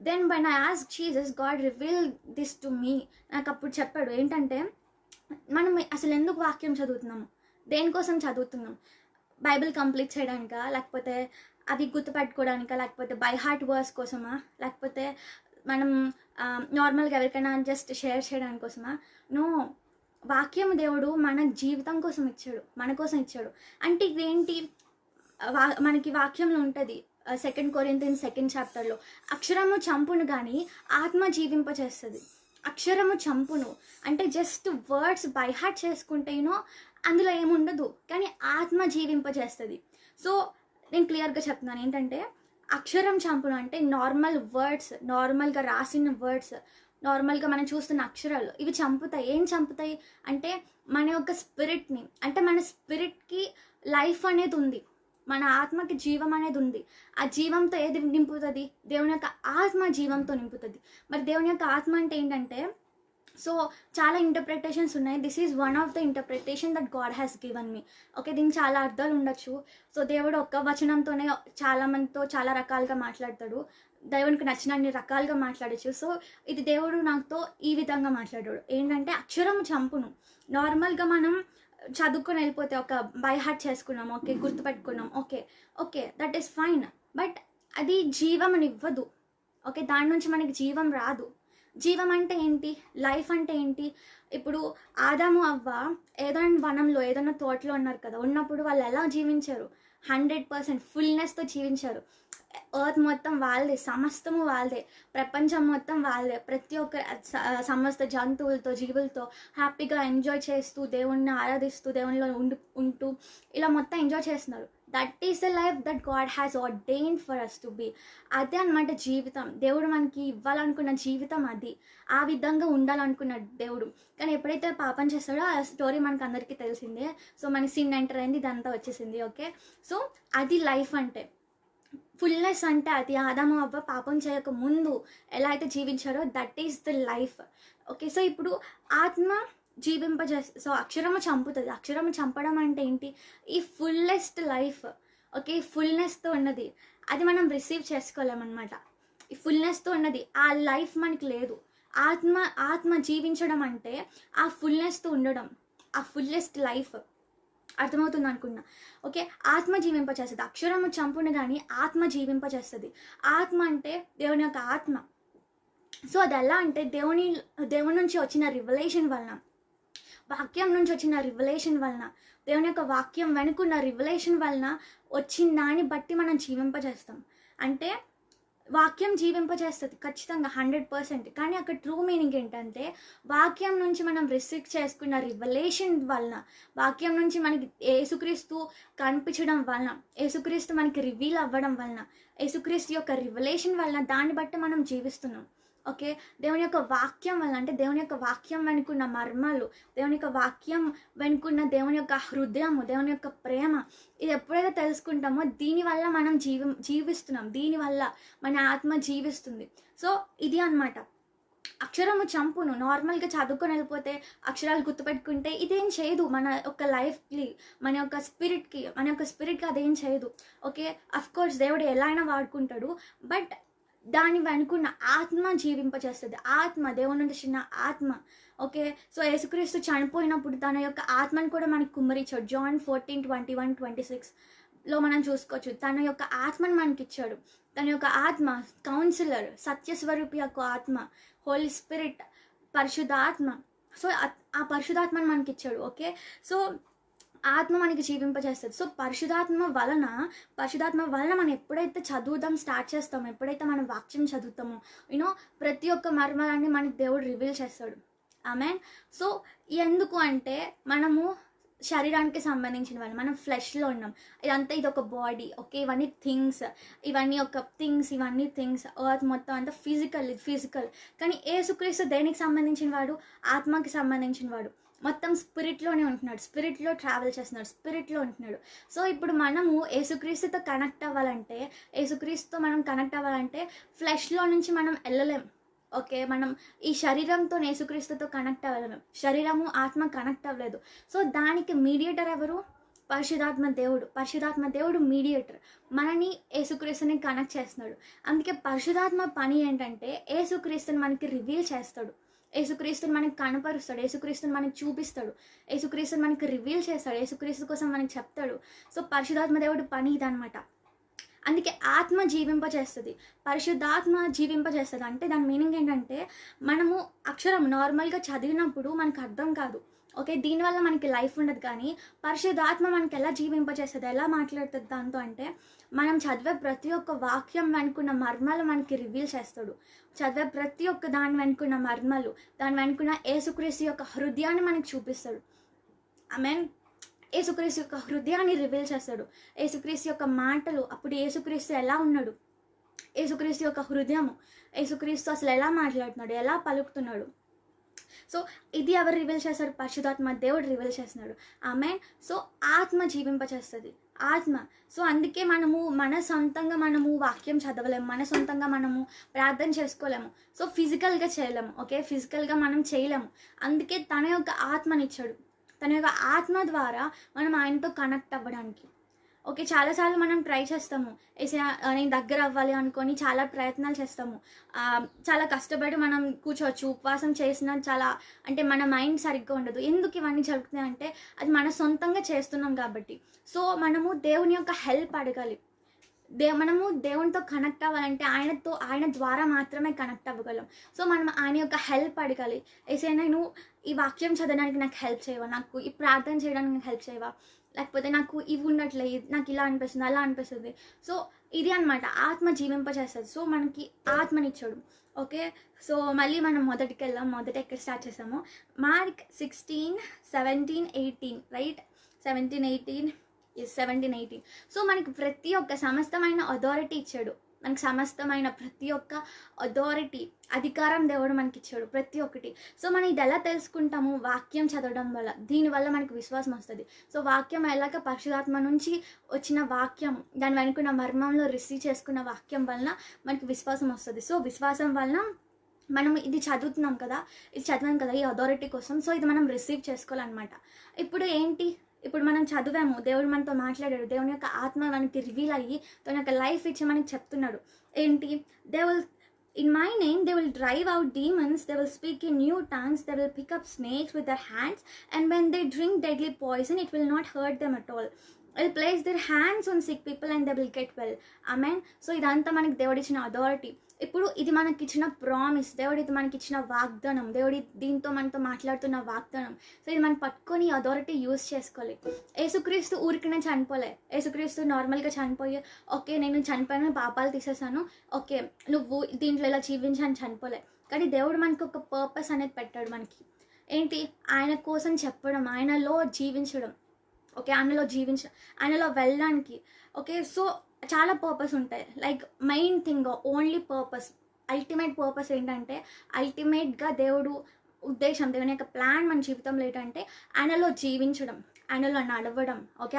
Then when I ask Jesus, God reveal this to me. నాకు అప్పుడు చెప్పాడు ఏంటంటే, మనం అసలు ఎందుకు వాక్యం చదువుతున్నాము, దేనికోసం చదువుతున్నాం? బైబిల్ కంప్లీట్ చేయడానికా, లేకపోతే అది గుర్తుపెట్టుకోవడానికా, లేకపోతే బై హార్ట్ వర్స్ కోసమా, లేకపోతే మనం నార్మల్గా ఎవరికైనా జస్ట్ షేర్ చేయడానికి కోసమా? నో, వాక్యం దేవుడు మన జీవితం కోసం ఇచ్చాడు, మన కోసం ఇచ్చాడు. అంటే ఇదేంటి, మనకి వాక్యంలో ఉంటుంది 2 Corinthians 2nd chapter, అక్షరము చంపును కానీ ఆత్మ జీవింపచేస్తుంది. అక్షరము చంపును అంటే జస్ట్ వర్డ్స్ బై హార్ట్ చేసుకుంటే అందులో ఏముండదు, కానీ ఆత్మ జీవింపచేస్తుంది. సో నేను క్లియర్గా చెప్తున్నాను ఏంటంటే, అక్షరం చంపును అంటే నార్మల్ వర్డ్స్, నార్మల్గా రాసిన వర్డ్స్, నార్మల్గా మనం చూస్తున్న అక్షరాలు ఇవి చంపుతాయి. ఏం చంపుతాయి అంటే మన యొక్క స్పిరిట్ని, అంటే మన స్పిరిట్కి లైఫ్ అనేది ఉంది, మన ఆత్మకి జీవం అనేది ఉంది. ఆ జీవంతో ఏది నింపుతుంది? దేవుని యొక్క ఆత్మ జీవంతో నింపుతుంది. మరి దేవుని యొక్క ఆత్మ అంటే ఏంటంటే, సో చాలా ఇంటర్ప్రిటేషన్స్ ఉన్నాయి. This is one of the interpretation that God has given me. Okay, దీనికి చాలా అర్థాలు ఉండొచ్చు. సో దేవుడు ఒక్క వచనంతోనే చాలా మందితో చాలా రకాలుగా మాట్లాడతాడు, దేవునికి నచ్చినన్ని రకాలుగా మాట్లాడచ్చు. సో ఇది దేవుడు నాతో ఈ విధంగా మాట్లాడాడు ఏంటంటే, అక్షరము చంపును. నార్మల్గా మనం చదువుకొని వెళ్ళిపోతే ఒక బై హార్ట్ చేసుకున్నాం, ఓకే, గుర్తుపెట్టుకున్నాం, okay that is fine, but అది జీవమునివ్వదు. ఓకే, దాని నుంచి మనకి జీవం రాదు. జీవం అంటే ఏంటి, లైఫ్ అంటే ఏంటి? ఇప్పుడు ఆదాము అవ్వ ఏదైనా వనంలో, ఏదైనా తోటలో ఉన్నారు కదా, ఉన్నప్పుడు వాళ్ళు ఎలా జీవించారు? 100% ఫుల్నెస్తో జీవించారు. ఎర్త్ మొత్తం వాళ్ళదే, సమస్తము వాళ్ళదే, ప్రపంచం మొత్తం వాళ్ళదే. ప్రతి ఒక్క సమస్త జంతువులతో, జీవులతో హ్యాపీగా ఎంజాయ్ చేస్తూ, దేవుణ్ణి ఆరాధిస్తూ, దేవునిలో ఉంటూ ఇలా మొత్తం ఎంజాయ్ చేస్తున్నారు. That is the life that God has ordained for us to be. అదే అనమాట జీవితం. దేవుడు మనకి ఇవ్వాలనుకున్న జీవితం అది, ఆ విధంగా ఉండాలనుకున్నాడు దేవుడు. కానీ ఎప్పుడైతే పాపం చేస్తాడో, ఆ స్టోరీ మనకు అందరికీ తెలిసిందే. సో మనకి సిన్ ఎంటర్ అయింది, ఇదంతా వచ్చేసింది. ఓకే, సో అది లైఫ్ అంటే, ఫుల్నెస్ అంటే అది. ఆదాము అవ్వ పాపం చేయక ముందు ఎలా అయితే జీవించారో, that is the life. Okay, so ఇప్పుడు ఆత్మ సో అక్షరము చంపుతుంది. అక్షరము చంపడం అంటే ఏంటి? ఈ ఫుల్లెస్ట్ లైఫ్, ఓకే, ఫుల్నెస్తో ఉన్నది, అది మనం రిసీవ్ చేసుకోలేమన్నమాట. ఈ ఫుల్నెస్తో ఉన్నది, ఆ లైఫ్ మనకి లేదు. ఆత్మ జీవించడం అంటే ఆ ఫుల్నెస్తో ఉండడం, ఆ ఫుల్లెస్ట్ లైఫ్. అర్థమవుతుంది అనుకున్నా. ఓకే, ఆత్మ జీవింపచేస్తుంది. అక్షరము చంపును కానీ ఆత్మ జీవింపచేస్తుంది. ఆత్మ అంటే దేవుని యొక్క ఆత్మ. సో అది ఎలా అంటే, దేవుని నుంచి వచ్చిన రివలేషన్ వలన, వాక్యం నుంచి వచ్చిన రివలేషన్ వలన, దేవుని యొక్క వాక్యం వెనుకున్న రివలేషన్ వలన వచ్చిన దాన్ని బట్టి మనం జీవింపచేస్తాం. అంటే వాక్యం జీవింపచేస్తుంది ఖచ్చితంగా 100%. కానీ అక్కడ ట్రూ మీనింగ్ ఏంటంటే, వాక్యం నుంచి మనం రిసీవ్ చేసుకున్న రివలేషన్ వలన, వాక్యం నుంచి మనకి యేసుక్రీస్తు కనిపించడం వలన, యేసుక్రీస్తు మనకి రివీల్ అవ్వడం వలన, యేసుక్రీస్తు యొక్క రివలేషన్ వలన, దాన్ని బట్టి మనం జీవిస్తున్నాం. ఓకే, దేవుని యొక్క వాక్యం వల్ల, అంటే దేవుని యొక్క వాక్యం వెనుకున్న మర్మాలు, దేవుని యొక్క వాక్యం వెనుకున్న దేవుని యొక్క హృదయము, దేవుని యొక్క ప్రేమ, ఇది ఎప్పుడైతే తెలుసుకుంటామో దీనివల్ల మనం జీవిస్తున్నాం, దీనివల్ల మన ఆత్మ జీవిస్తుంది. సో ఇది అన్నమాట. అక్షరము చంపును. నార్మల్గా చదువుకొని వెళ్ళిపోతే, అక్షరాలు గుర్తుపెట్టుకుంటే ఇదేం చేయదు మన యొక్క లైఫ్కి, మన యొక్క స్పిరిట్కి అదేం చేయదు. ఓకే, అఫ్కోర్స్ దేవుడు ఎలా అయినా వాడుకుంటాడు, బట్ దాని వెనుకున్న ఆత్మ జీవింపచేస్తుంది. ఆత్మ, దేవుని నుంచి చిన్న ఆత్మ. ఓకే, సో యేసుక్రీస్తు చనిపోయినప్పుడు తన యొక్క ఆత్మను కూడా మనకి కుమ్మరించాడు. John 14:21-26. లో మనం చూసుకోవచ్చు. తన యొక్క ఆత్మను మనకి ఇచ్చాడు. తన యొక్క ఆత్మ కౌన్సిలర్, సత్యస్వరూపి యొక్క ఆత్మ, హోలీ స్పిరిట్, పరిశుద్ధాత్మ. సో ఆ పరిశుద్ధాత్మను మనకి ఇచ్చాడు. ఓకే, సో ఆత్మ మనకి జీవింపజేస్తుంది. సో పరిశుధాత్మ వలన మనం ఎప్పుడైతే చదువుదాం స్టార్ట్ చేస్తామో, ఎప్పుడైతే మనం వాక్యం చదువుతామో, యూనో ప్రతి ఒక్క మర్మాలన్నీ మనకి దేవుడు రివీల్ చేస్తాడు. ఆమెన్. సో ఎందుకు అంటే మనము శరీరానికి సంబంధించిన వాళ్ళు, మనం ఫ్లెష్లో ఉన్నాం. ఇది ఒక బాడీ. ఓకే, ఇవన్నీ థింగ్స్, ఇవన్నీ థింగ్స్ ఎర్త్ మొత్తం అంతా ఫిజికల్. కానీ యేసుక్రీస్తు దేనికి సంబంధించిన వాడు? ఆత్మకి సంబంధించిన వాడు. మొత్తం స్పిరిట్లోనే ఉంటున్నాడు, స్పిరిట్లో ట్రావెల్ చేస్తున్నాడు, స్పిరిట్లో ఉంటున్నాడు. సో ఇప్పుడు మనము యేసుక్రీస్తుతో కనెక్ట్ అవ్వాలంటే ఫ్లెష్లో నుంచి మనం వెళ్ళలేం. ఓకే, మనం ఈ శరీరంతో యేసుక్రీస్తుతో కనెక్ట్ అవ్వలేము. శరీరము ఆత్మ కనెక్ట్ అవ్వలేదు. సో దానికి మీడియేటర్ ఎవరు? పరిశుధాత్మ దేవుడు మీడియేటర్. మనని యేసుక్రీస్తుని కనెక్ట్ చేస్తున్నాడు. అందుకే పరిశుధాత్మ పని ఏంటంటే యేసుక్రీస్తుని మనకి రివీల్ చేస్తాడు, యేసుక్రీస్తుని మనకి కనపరుస్తాడు, యేసుక్రీస్తుని మనకి చూపిస్తాడు, యేసుక్రీస్తుని మనకి రివీల్ చేస్తాడు, యేసుక్రీస్తు కోసం మనకి చెప్తాడు. సో పరిశుధాత్మ దేవుడు పని ఇదనమాట. అందుకే ఆత్మ జీవింపజేస్తుంది, పరిశుద్ధాత్మ జీవింపజేస్తుంది. అంటే దాని మీనింగ్ ఏంటంటే మనము అక్షరం నార్మల్గా చదివినప్పుడు మనకు అర్థం కాదు. ఓకే, దీనివల్ల మనకి లైఫ్ ఉండదు. కానీ పరిశుద్ధాత్మ మనకి ఎలా జీవింపజేస్తుంది, ఎలా మాట్లాడుతుంది దాంతో అంటే మనం చదివే ప్రతి ఒక్క వాక్యం వెనుకున్న మర్మాలు మనకి రివీల్ చేస్తాడు. చదివే ప్రతి ఒక్క దాని వెనుకున్న మర్మాలు, దాని వెనుకున్న యేసుక్రీస్తు యొక్క హృదయాన్ని మనకి చూపిస్తాడు. ఆమేన్. యేసుక్రీస్తు యొక్క హృదయాన్ని రివీల్ చేస్తాడు. యేసుక్రీస్తు యొక్క మాటలు, అప్పుడు యేసుక్రీస్తు ఎలా ఉన్నాడు, యేసుక్రీస్తు యొక్క హృదయము, యేసుక్రీస్తు అసలు ఎలా మాట్లాడుతున్నాడు, ఎలా పలుకుతున్నాడు. సో ఇది ఎవరు రివీల్ చేస్తారు? పరిశుద్ధాత్మ దేవుడు రివీల్ చేస్తున్నాడు. ఆమేన్. సో ఆత్మ జీవింపచేస్తుంది, ఆత్మ. సో అందుకే మన సొంతంగా వాక్యం చదవలేము, మన సొంతంగా ప్రార్థన చేసుకోలేము. సో ఫిజికల్గా చేయలేము. ఓకే, ఫిజికల్గా మనం చేయలేము. అందుకే తన యొక్క ఆత్మనిచ్చాడు. తన యొక్క ఆత్మ ద్వారా మనం ఆయనతో కనెక్ట్ అవ్వడానికి. ఓకే, చాలాసార్లు మనం ట్రై చేస్తాము, నేను దగ్గర అవ్వాలి అనుకొని చాలా ప్రయత్నాలు చేస్తాము. చాలా కష్టపడి మనం కూర్చోవచ్చు, ఉపవాసం చేసిన అంటే మన మైండ్ సరిగ్గా ఉండదు. ఎందుకు ఇవన్నీ జరుగుతున్నాయి అంటే అది మన సొంతంగా చేస్తున్నాం కాబట్టి. సో మనము దేవుని యొక్క హెల్ప్ అడగాలి. మనము దేవునితో కనెక్ట్ అవ్వాలంటే ఆయన ద్వారా మాత్రమే కనెక్ట్ అవ్వగలం. సో మనం ఆయన యొక్క హెల్ప్ అడగాలి. నేను ఈ వాక్యం చదవడానికి నాకు హెల్ప్ చేయవా, నాకు ఈ ప్రార్థన చేయడానికి నాకు హెల్ప్ చేయవా, లేకపోతే నాకు ఇవి ఉండట్లేదు, నాకు ఇలా అనిపిస్తుంది, అలా అనిపిస్తుంది. సో ఇది అనమాట ఆత్మ జీవింపచేస్తుంది. సో మనకి ఆత్మనిచ్చాడు. ఓకే, సో మళ్ళీ మనం మొదటికి వెళ్దాం. మొదట ఎక్కడ స్టార్ట్ చేసాము? Mark 16:17-18 right, 17-18. సో మనకి ప్రతి ఒక్క సమస్తమైన అథారిటీ ఇచ్చాడు. మనకి సమస్తమైన ప్రతి ఒక్క అథారిటీ, అధికారం దేవుడు మనకి ఇచ్చాడు, ప్రతి ఒక్కటి. సో మనం ఇది ఎలా తెలుసుకుంటాము? వాక్యం చదవడం వల్ల. దీనివల్ల మనకు విశ్వాసం వస్తుంది. సో వాక్యం ఎలాగ? పరిశుద్ధాత్మ నుంచి వచ్చిన వాక్యం, దాని వెనుకున్న మర్మంలో రిసీవ్ చేసుకున్న వాక్యం వలన మనకి విశ్వాసం వస్తుంది. సో విశ్వాసం వలన మనం ఇది చదివాం కదా, ఈ అథారిటీ కోసం. సో ఇది మనం రిసీవ్ చేసుకోవాలన్నమాట. ఇప్పుడు ఏంటి? ఇప్పుడు మనం చదివాము, దేవుడు మనతో మాట్లాడాడు, దేవుని యొక్క ఆత్మ మనకి రివీల్ అయ్యి తన యొక్క లైఫ్ ఇచ్చి మనకి చెప్తున్నాడు. ఏంటి? in my name they will drive out demons, they will speak in new tongues, they will pick up snakes with their hands, and when they drink deadly poison it will not hurt them at all. Will place their hands on sick people and they will get well. Amen. So ఇదంతా మనకి దేవుడు ఇచ్చిన authority. ఇప్పుడు ఇది మనకి ఇచ్చిన promise, దేవుడు ఇది మనకి ఇచ్చిన వాగ్దానం, దేవుడి దీంతో మనతో మాట్లాడుతున్న వాగ్దానం. సో ఇది మనం పట్టుకొని అథారిటీ యూజ్ చేసుకోవాలి. యేసుక్రీస్తు ఊరికనే చనిపోలే. యేసుక్రీస్తు నార్మల్గా చనిపోయి ఓకే నేను చనిపోయాను, పాపాలు తీసేసాను, ఓకే నువ్వు దీంట్లో ఇలా జీవించాను చనిపోలే. కానీ దేవుడు మనకి ఒక పర్పస్ అనేది పెట్టాడు మనకి. ఏంటి? ఆయన కోసం చెప్పడం, ఆయనలో జీవించడం. ఓకే, ఆయనలో వెళ్ళడానికి. ఓకే, సో చాలా పర్పస్ ఉంటాయి. Like main thing, only purpose, ultimate purpose ఏంటంటే అల్టిమేట్గా దేవుడు ఉద్దేశం, దేవుని యొక్క ప్లాన్ మన జీవితంలో ఏంటంటే ఆయనలో జీవించడం, ఆయనలో నడవడం. ఓకే,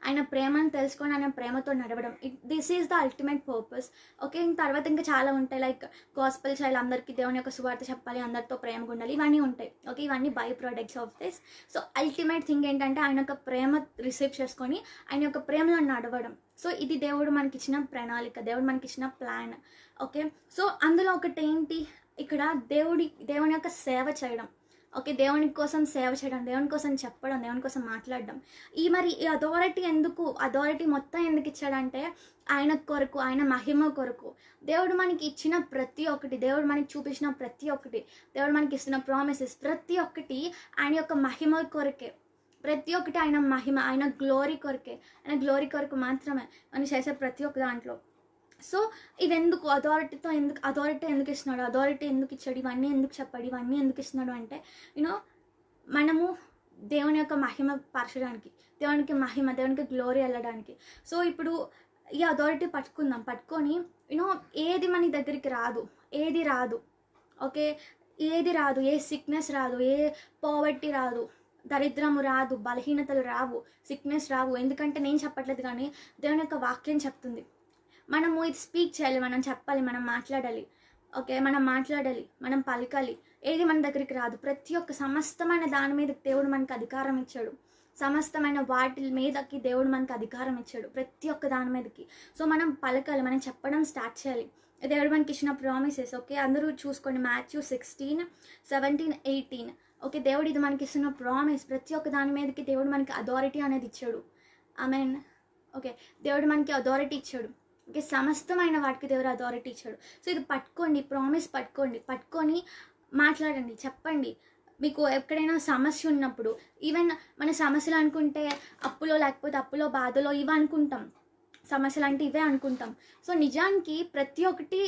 ఆయన ప్రేమను తెలుసుకొని ఆయన ప్రేమతో నడవడం. This is the ultimate purpose. Okay, తర్వాత ఇంకా చాలా ఉంటాయి. లైక్ గాస్పెల్ చేయాలి, అందరికీ దేవుని యొక్క సువార్త చెప్పాలి, అందరితో ప్రేమగా ఉండాలి, ఇవన్నీ ఉంటాయి. ఓకే, ఇవన్నీ by products of this. So ultimate thing ఏంటంటే ఆయన యొక్క ప్రేమ రిసీవ్ చేసుకొని ఆయన యొక్క ప్రేమలో నడవడం. సో ఇది దేవుడు మనకిచ్చిన ప్రణాళిక, దేవుడు మనకిచ్చిన ప్లాన్. ఓకే, సో అందులో ఒకటి ఏంటి? ఇక్కడ దేవుని యొక్క సేవ చేయడం. ఓకే, దేవుని కోసం సేవ చేయడం, దేవుని కోసం చెప్పడం, దేవుని కోసం మాట్లాడడం. మరి ఈ అథారిటీ మొత్తం ఎందుకు ఇచ్చాడంటే ఆయన కొరకు, ఆయన మహిమ కొరకు. దేవుడు మనకి ఇచ్చిన ప్రతి ఒక్కటి, దేవుడు మనకి చూపించిన ప్రతి ఒక్కటి, దేవుడు మనకి ఇస్తున్న ప్రామిసెస్ ప్రతి ఒక్కటి ఆయన యొక్క మహిమ కొరకే. ప్రతి ఒక్కటి ఆయన మహిమ, ఆయన గ్లోరీ కొరకే. ఆయన గ్లోరీ కొరకు మాత్రమే మనం చేసే ప్రతి ఒక్క దాంట్లో. సో ఇది ఎందుకు అథారిటీ ఎందుకు ఇస్తున్నాడు, అథారిటీ ఎందుకు ఇచ్చాడు, ఇవన్నీ ఎందుకు చెప్పాడు, ఇవన్నీ ఎందుకు ఇస్తున్నాడు అంటే మనము దేవుని యొక్క మహిమ పరచడానికి, దేవునికి గ్లోరీ వెళ్ళడానికి. సో ఇప్పుడు ఈ అథారిటీ పట్టుకొని ఏది మన దగ్గరికి రాదు, ఓకే, ఏది రాదు, ఏ సిక్నెస్ రాదు, ఏ పావర్టీ రాదు, దరిద్రము రాదు, బలహీనతలు రావు, సిక్నెస్ రావు. ఎందుకంటే నేను చెప్పట్లేదు కానీ దేవుని యొక్క వాక్యం చెప్తుంది. మనము ఇది స్పీక్ చేయాలి, మనం చెప్పాలి, మనం మాట్లాడాలి. ఓకే, మనం పలకాలి. ఏది మన దగ్గరికి రాదు. ప్రతి ఒక్క సమస్తమైన దాని మీద దేవుడు మనకు అధికారం ఇచ్చాడు. సమస్తమైన వాటి మీదకి దేవుడు మనకు అధికారం ఇచ్చాడు, ప్రతి ఒక్క దాని మీదకి. సో మనం పలకాలి, మనం చెప్పడం స్టార్ట్ చేయాలి. దేవుడు మనకి ఇచ్చిన ప్రామిసెస్. ఓకే, అందరూ చూసుకోండి, Matthew 16:17-18. ఓకే, దేవుడు ఇది మనకి ఇస్తున్న ప్రామిస్. ప్రతి ఒక్క దాని మీదకి దేవుడు మనకి అథారిటీ అనేది ఇచ్చాడు. ఆమెన్. ఓకే, దేవుడు మనకి అథారిటీ ఇచ్చాడు. ఓకే, సమస్తమైన వాటికి దేవుడు అథారిటీ ఇచ్చాడు. సో ఇది పట్టుకోండి, ప్రామిస్ పట్టుకొని మాట్లాడండి, చెప్పండి. మీకు ఎక్కడైనా సమస్య ఉన్నప్పుడు, ఈవెన్ మన సమస్యలు అనుకుంటే అప్పులో బాధలో ఇవి అనుకుంటాం, సమస్యలు అంటే ఇవే అనుకుంటాం. సో నిజానికి ప్రతి ఒక్కటి,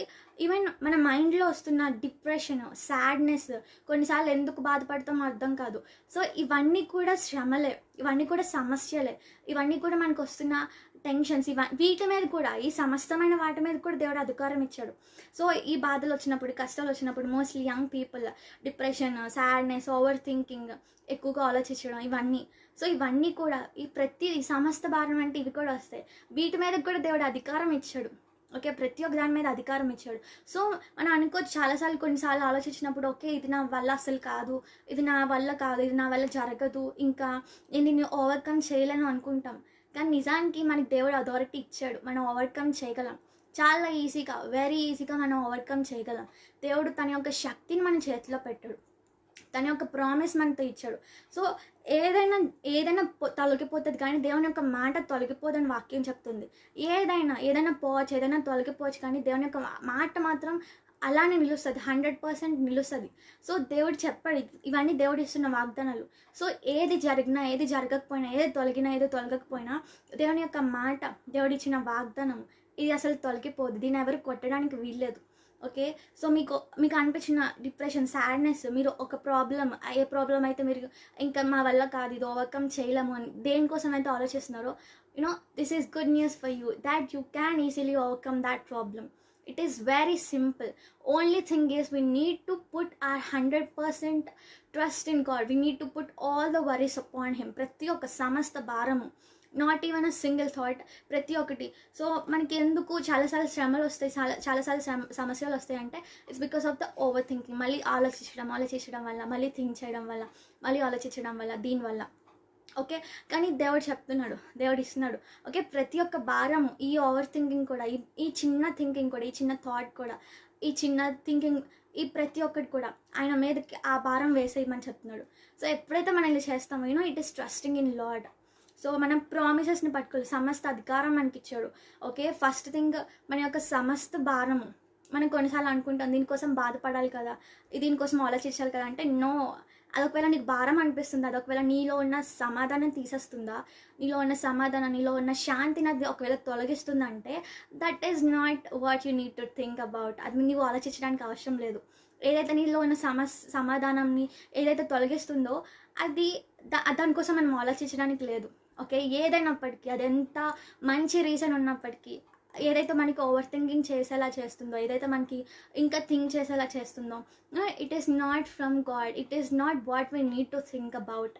ఈవెన్ మన మైండ్లో వస్తున్న డిప్రెషన్, సాడ్నెస్, కొన్నిసార్లు ఎందుకు బాధపడతామో అర్థం కాదు. సో ఇవన్నీ కూడా శ్రమలే, ఇవన్నీ కూడా సమస్యలే, ఇవన్నీ కూడా మనకు వస్తున్న టెన్షన్స్, వీటి మీద కూడా, ఈ సమస్తమైన వాటి మీద కూడా దేవుడు అధికారం ఇచ్చాడు. సో ఈ బాధలు వచ్చినప్పుడు, కష్టాలు వచ్చినప్పుడు mostly young people depression, sadness, over thinking, ఎక్కువగా ఆలోచించడం, ఇవన్నీ కూడా ఈ సమస్త భారం అంటే ఇవి కూడా వస్తాయి. వీటి మీద కూడా దేవుడు అధికారం ఇచ్చాడు. ఓకే, ప్రతి ఒక్క దాని మీద అధికారం ఇచ్చాడు. సో మనం అనుకోవచ్చు కొన్నిసార్లు ఆలోచించినప్పుడు, ఓకే ఇది నా వల్ల అసలు కాదు, ఇది నా వల్ల జరగదు, ఇంకా నేను దీన్ని ఓవర్కమ్ చేయలేను అనుకుంటాం. కానీ నిజానికి మనకి దేవుడు అథారిటీ ఇచ్చాడు, మనం ఓవర్కమ్ చేయగలం. చాలా ఈజీగా, వెరీ ఈజీగా మనం ఓవర్కమ్ చేయగలం. దేవుడు తన యొక్క శక్తిని మన చేతిలో పెట్టాడు, తన యొక్క ప్రామిస్ మనతో ఇచ్చాడు. సో ఏదైనా తొలగిపోతుంది కానీ దేవుని యొక్క మాట తొలగిపోదని వాక్యం చెప్తుంది. ఏదైనా పోవచ్చు, ఏదైనా తొలగిపోవచ్చు, కానీ దేవుని యొక్క మాట మాత్రం అలానే నిలుస్తుంది, 100% నిలుస్తుంది. సో దేవుడు చెప్పాడు, ఇవన్నీ దేవుడు ఇస్తున్న వాగ్దానాలు. సో ఏది జరిగినా, ఏది జరగకపోయినా, ఏది తొలగకపోయినా దేవుని యొక్క మాట, దేవుడు ఇచ్చిన వాగ్దానం ఇది అసలు తొలగిపోదు. దీన్ని ఎవరు కొట్టడానికి వీల్లేదు. ఓకే, సో మీకు అనిపించిన డిప్రెషన్, సాడ్నెస్, మీరు ఒక ఏ ప్రాబ్లం అయితే మీరు ఇంకా మా వల్ల కాదు, ఇది ఓవర్కమ్ చేయలేము అని దేనికోసం అయితే ఆలోచిస్తున్నారో, this is good news for you, that you can easily overcome that problem. It is very simple. Only thing is we need to put our 100% trust in God. We need to put all the worries upon Him. ప్రతి ఒక్క సమస్త భారము, not even a single thought, ప్రతి ఒక్కటి. So మనకి ఎందుకు చాలాసార్లు శ్రమలు వస్తాయి, చాలాసార్లు సమస్యలు వస్తాయి అంటే it's because of the over thinking. మళ్ళీ ఆలోచించడం వల్ల, మళ్ళీ థింక్ చేయడం వల్ల, మళ్ళీ ఆలోచించడం వల్ల, దీనివల్ల. ఓకే, కానీ దేవుడు ఇస్తున్నాడు. ఓకే, ప్రతి ఒక్క భారము, ఈ ఓవర్ థింకింగ్ కూడా, ఈ చిన్న థింకింగ్ కూడా, ఈ చిన్న థాట్ కూడా, ఈ చిన్న థింకింగ్, ఈ ప్రతి ఒక్కటి కూడా ఆయన మీదకి ఆ భారం వేసేయమని చెప్తున్నాడు. సో ఎప్పుడైతే మనం ఇలా చేస్తామో it is trusting in lord. So మనం ప్రామిసెస్ని పట్టుకోవాలి, సమస్త అధికారం మనకి ఇచ్చాడు. ఓకే, ఫస్ట్ థింగ్ మన యొక్క సమస్త భారము, మనం కొన్నిసార్లు అనుకుంటాం దీనికోసం బాధపడాలి కదా, దీనికోసం ఆలోచించాలి కదా అంటే నో. అదొకవేళ నీకు భారం అనిపిస్తుంది, అదొకవేళ నీలో ఉన్న సమాధానం తీసేస్తుందా, నీలో ఉన్న శాంతిని అది ఒకవేళ తొలగిస్తుందంటే that is not what you need to think about. అది నీవు ఆలోచించడానికి అవసరం లేదు. ఏదైతే నీలో ఉన్న సమాధానంని ఏదైతే తొలగిస్తుందో అది దానికోసం మనం ఆలోచించడానికి లేదు. ఓకే, ఏదైనప్పటికీ, అది ఎంత మంచి రీజన్ ఉన్నప్పటికీ, ఏదైతే మనకి ఓవర్ థింకింగ్ చేసేలా చేస్తుందో, ఏదైతే మనకి ఇంకా థింక్ చేసేలా చేస్తుందో, it is not from God, it is not what we need to think about.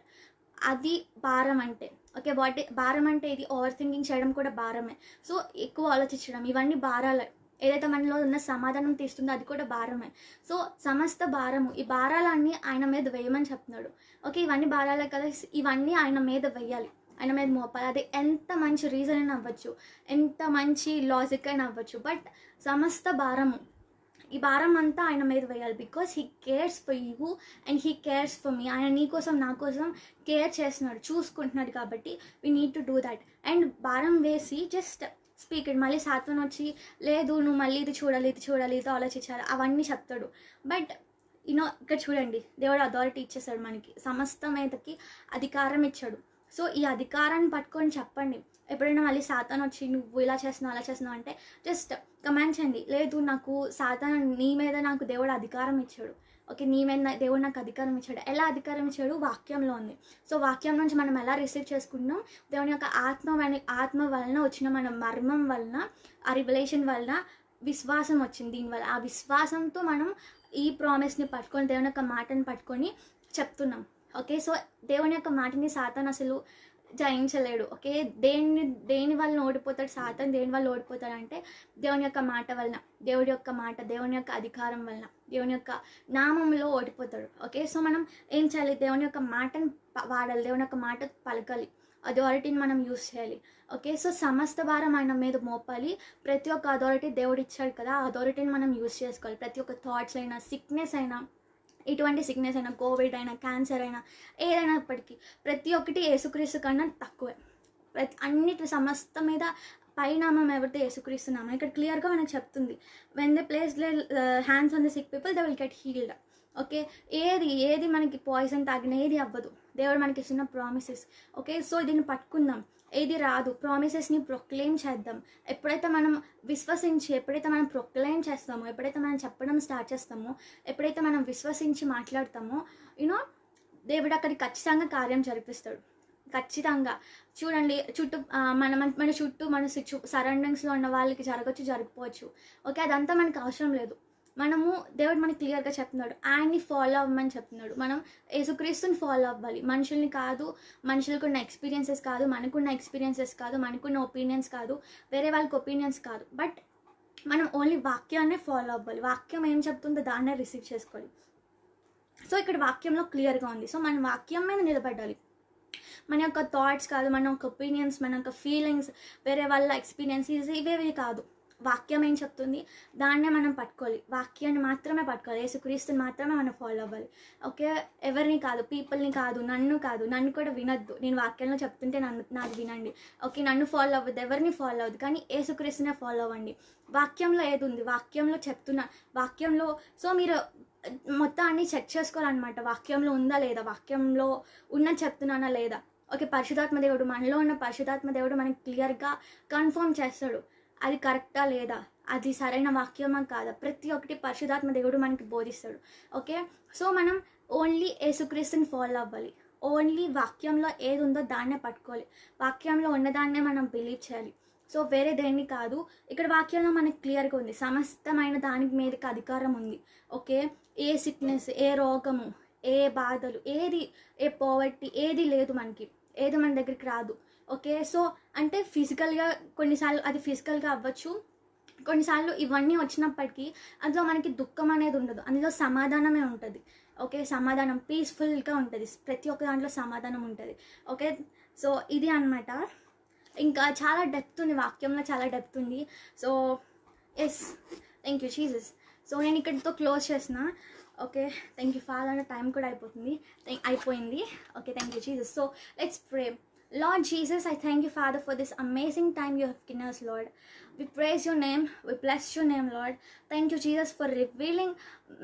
అది భారం అంటే. ఓకే, భారం అంటే ఇది ఓవర్ థింకింగ్ చేయడం కూడా భారమే. సో ఎక్కువ ఆలోచించడం, ఇవన్నీ భారాలే. ఏదైతే మనలో ఉన్న సమాధానం తీస్తుందో అది కూడా భారమే. సో సమస్త భారము, ఈ భారాలన్నీ ఆయన మీద వేయమని చెప్తున్నాడు. ఓకే, ఇవన్నీ భారాలే కదా, ఇవన్నీ ఆయన మీద వేయాలి, ఆయన మీద మోపాలి. అది ఎంత మంచి రీజన్ అయినా అవ్వచ్చు, ఎంత మంచి లాజిక్ అయినా అవ్వచ్చు, బట్ సమస్త భారము ఈ భారం అంతా ఆయన మీద వేయాలి. Because he cares for you and he cares for me. ఆయన నీ కోసం నా కోసం కేర్ చేస్తున్నాడు, చూసుకుంటున్నాడు. కాబట్టి we need to do that. And భారం వేసి జస్ట్ స్పీక్ ఇట్. మళ్ళీ సాత్వన్ వచ్చి లేదు నువ్వు మళ్ళీ ఇది చూడాలి, ఇది చూడాలి, ఇది ఆలోచించాలి అవన్నీ చెప్తాడు. బట్ ఇక్కడ చూడండి, దేవుడు అథారిటీ ఇచ్చేసాడు మనకి, సమస్త మీదకి అధికారం ఇచ్చాడు. సో ఈ అధికారాన్ని పట్టుకొని చెప్పండి. ఎప్పుడైనా మళ్ళీ సాతాన్ వచ్చి నువ్వు ఇలా చేస్తున్నావు అలా చేస్తున్నావు అంటే జస్ట్ కమెంట్ చేయండి, లేదు నాకు సాతాన్ నీ మీద నాకు దేవుడు అధికారం ఇచ్చాడు. ఓకే, నీ మీద దేవుడు నాకు అధికారం ఇచ్చాడు. ఎలా అధికారం ఇచ్చాడు? వాక్యంలో ఉంది. సో వాక్యం నుంచి మనం ఎలా రిసీవ్ చేసుకుంటున్నాం? దేవుని యొక్క ఆత్మ వలన వచ్చిన మన మర్మం వలన, ఆ రివలేషన్ వలన విశ్వాసం వచ్చింది. దీనివల్ల ఆ విశ్వాసంతో మనం ఈ ప్రామిస్ని పట్టుకొని, దేవుని యొక్క మాటని పట్టుకొని చెప్తున్నాం. ఓకే, సో దేవుని యొక్క మాటని సాతాన్ అసలు జయించలేడు. ఓకే, దేని వల్ల ఓడిపోతాడు సాతాన్? దేని వల్ల ఓడిపోతాడు అంటే దేవుని యొక్క మాట వలన, దేవుడి యొక్క మాట, దేవుని యొక్క అధికారం వలన, దేవుని యొక్క నామంలో ఓడిపోతాడు. ఓకే, సో మనం ఏం చేయాలి? దేవుని యొక్క మాటను వాడాలి, దేవుని యొక్క మాట పలకాలి, అథారిటీని మనం యూజ్ చేయాలి. ఓకే, సో సమస్త భారం ఆయన మీద మోపాలి. ప్రతి ఒక్క అథారిటీ దేవుడు ఇచ్చాడు కదా, ఆ అథారిటీని మనం యూజ్ చేసుకోవాలి. ప్రతి ఒక్క థాట్స్ అయినా, సిక్నెస్ అయినా, ఎటువంటి సిక్నెస్ అయినా, కోవిడ్ అయినా, క్యాన్సర్ అయినా, ఏదైనప్పటికీ ప్రతి ఒక్కటి యేసుక్రీస్తు కన్నా తక్కువే. అన్నిటి సమస్త మీద పైనామం ఎవరితో? యేసుక్రీస్తున్నాము. ఇక్కడ క్లియర్గా మనకు చెప్తుంది, when they place hands on the sick people they will get healed. Okay, ఏది మనకి పాయిజన్ తాగిన ఏది అవ్వదు. దేవుడు మనకి ఇస్తున్న ప్రామిసెస్. ఓకే, సో దీన్ని పట్టుకుందాం. ఏది రాదు, ప్రామిసెస్ని ప్రొక్లెయిమ్ చేద్దాం. ఎప్పుడైతే మనం విశ్వసించి, ఎప్పుడైతే మనం ప్రొక్లెయిమ్ చేస్తామో, ఎప్పుడైతే మనం చెప్పడం స్టార్ట్ చేస్తామో, ఎప్పుడైతే మనం విశ్వసించి మాట్లాడతామో, దేవుడు అక్కడికి ఖచ్చితంగా కార్యం జరిపిస్తాడు. ఖచ్చితంగా చూడండి, మన చుట్టూ మన సరౌండింగ్స్లో ఉన్న వాళ్ళకి జరగకపోవచ్చు. ఓకే, అదంతా మనకు అవసరం లేదు. దేవుడు మనకి క్లియర్గా చెప్తున్నాడు, ఆయన్ని ఫాలో అవ్వమని చెప్తున్నాడు. మనం యేసుక్రీస్తుని ఫాలో అవ్వాలి, మనుషుల్ని కాదు, మనుషులకున్న ఎక్స్పీరియన్సెస్ కాదు, మనకున్న ఎక్స్పీరియన్సెస్ కాదు, మనకున్న ఒపీనియన్స్ కాదు, వేరే వాళ్ళకి ఒపీనియన్స్ కాదు. బట్ మనం ఓన్లీ వాక్యాన్నే ఫాలో అవ్వాలి. వాక్యం ఏం చెప్తుందో దాన్నే రిసీవ్ చేసుకోవాలి. సో ఇక్కడ వాక్యంలో క్లియర్గా ఉంది. సో మనం వాక్యం మీద నిలబడాలి. మన యొక్క థాట్స్ కాదు, మన యొక్క ఒపీనియన్స్, మన యొక్క ఫీలింగ్స్, వేరే వాళ్ళ ఎక్స్పీరియన్సెస్ ఇవేవి కాదు. వాక్యం ఏం చెప్తుంది దాన్నే మనం పట్టుకోవాలి. వాక్యాన్ని మాత్రమే పట్టుకోవాలి. యేసుక్రీస్తుని మాత్రమే మనం ఫాలో అవ్వాలి. ఓకే, ఎవరిని కాదు, పీపుల్ని కాదు, నన్ను కూడా వినొద్దు. నేను వాక్యంలో చెప్తుంటే నాది వినండి. ఓకే, నన్ను ఫాలో అవ్వద్దు, ఎవరిని ఫాలో అవ్వద్దు, కానీ యేసుక్రీస్తునే ఫాలో అవ్వండి. వాక్యంలో ఏది ఉంది, వాక్యంలో వాక్యంలో సో మీరు మొత్తాన్ని చెక్ చేసుకోవాలన్నమాట. వాక్యంలో ఉందా లేదా, వాక్యంలో ఉన్నది చెప్తున్నానా లేదా. ఓకే, పరిశుధాత్మ దేవుడు, మనలో ఉన్న పరిశుధాత్మ దేవుడు మనకి క్లియర్గా కన్ఫర్మ్ చేస్తాడు, అది కరెక్టా లేదా, అది సరైన వాక్యమా కాదా, ప్రతి ఒక్కటి పరిశుధాత్మ దేవుడు మనకి బోధిస్తాడు. ఓకే, సో మనం ఓన్లీ యేసుక్రీస్తుని ఫాలో అవ్వాలి. ఓన్లీ వాక్యంలో ఏది ఉందో దాన్నే పట్టుకోవాలి. వాక్యంలో ఉన్నదాన్నే మనం బిలీవ్ చేయాలి. సో వేరే దేన్ని కాదు. ఇక్కడ వాక్యంలో మనకి క్లియర్గా ఉంది, సమస్తమైన దానికి మీదకి అధికారం ఉంది. ఓకే, ఏ సిక్నెస్, ఏ రోగము, ఏ బాధలు, ఏ పోవర్టీ ఏది లేదు మనకి, ఏది మన దగ్గరికి రాదు. ఓకే, సో అంటే ఫిజికల్గా కొన్నిసార్లు అది ఫిజికల్గా అవ్వచ్చు, కొన్నిసార్లు ఇవన్నీ వచ్చినప్పటికీ అందులో మనకి దుఃఖం అనేది ఉండదు, అందులో సమాధానమే ఉంటుంది. ఓకే, సమాధానం పీస్ఫుల్గా ఉంటుంది, ప్రతి ఒక్క దాంట్లో సమాధానం ఉంటుంది. ఓకే, సో ఇది అన్నమాట. ఇంకా చాలా డెప్త్ ఉంది వాక్యంలో, చాలా డెప్త్ ఉంది. So yes, thank you Jesus. So నేను ఇక్కడితో క్లోజ్ చేసిన. Okay, thank you father. Time కూడా అయిపోయింది. Okay, thank you Jesus. So let's pray. Lord Jesus, I thank you, Father, for this amazing time you have given us, Lord. We praise your name. We bless your name, Lord. Thank you, Jesus, for revealing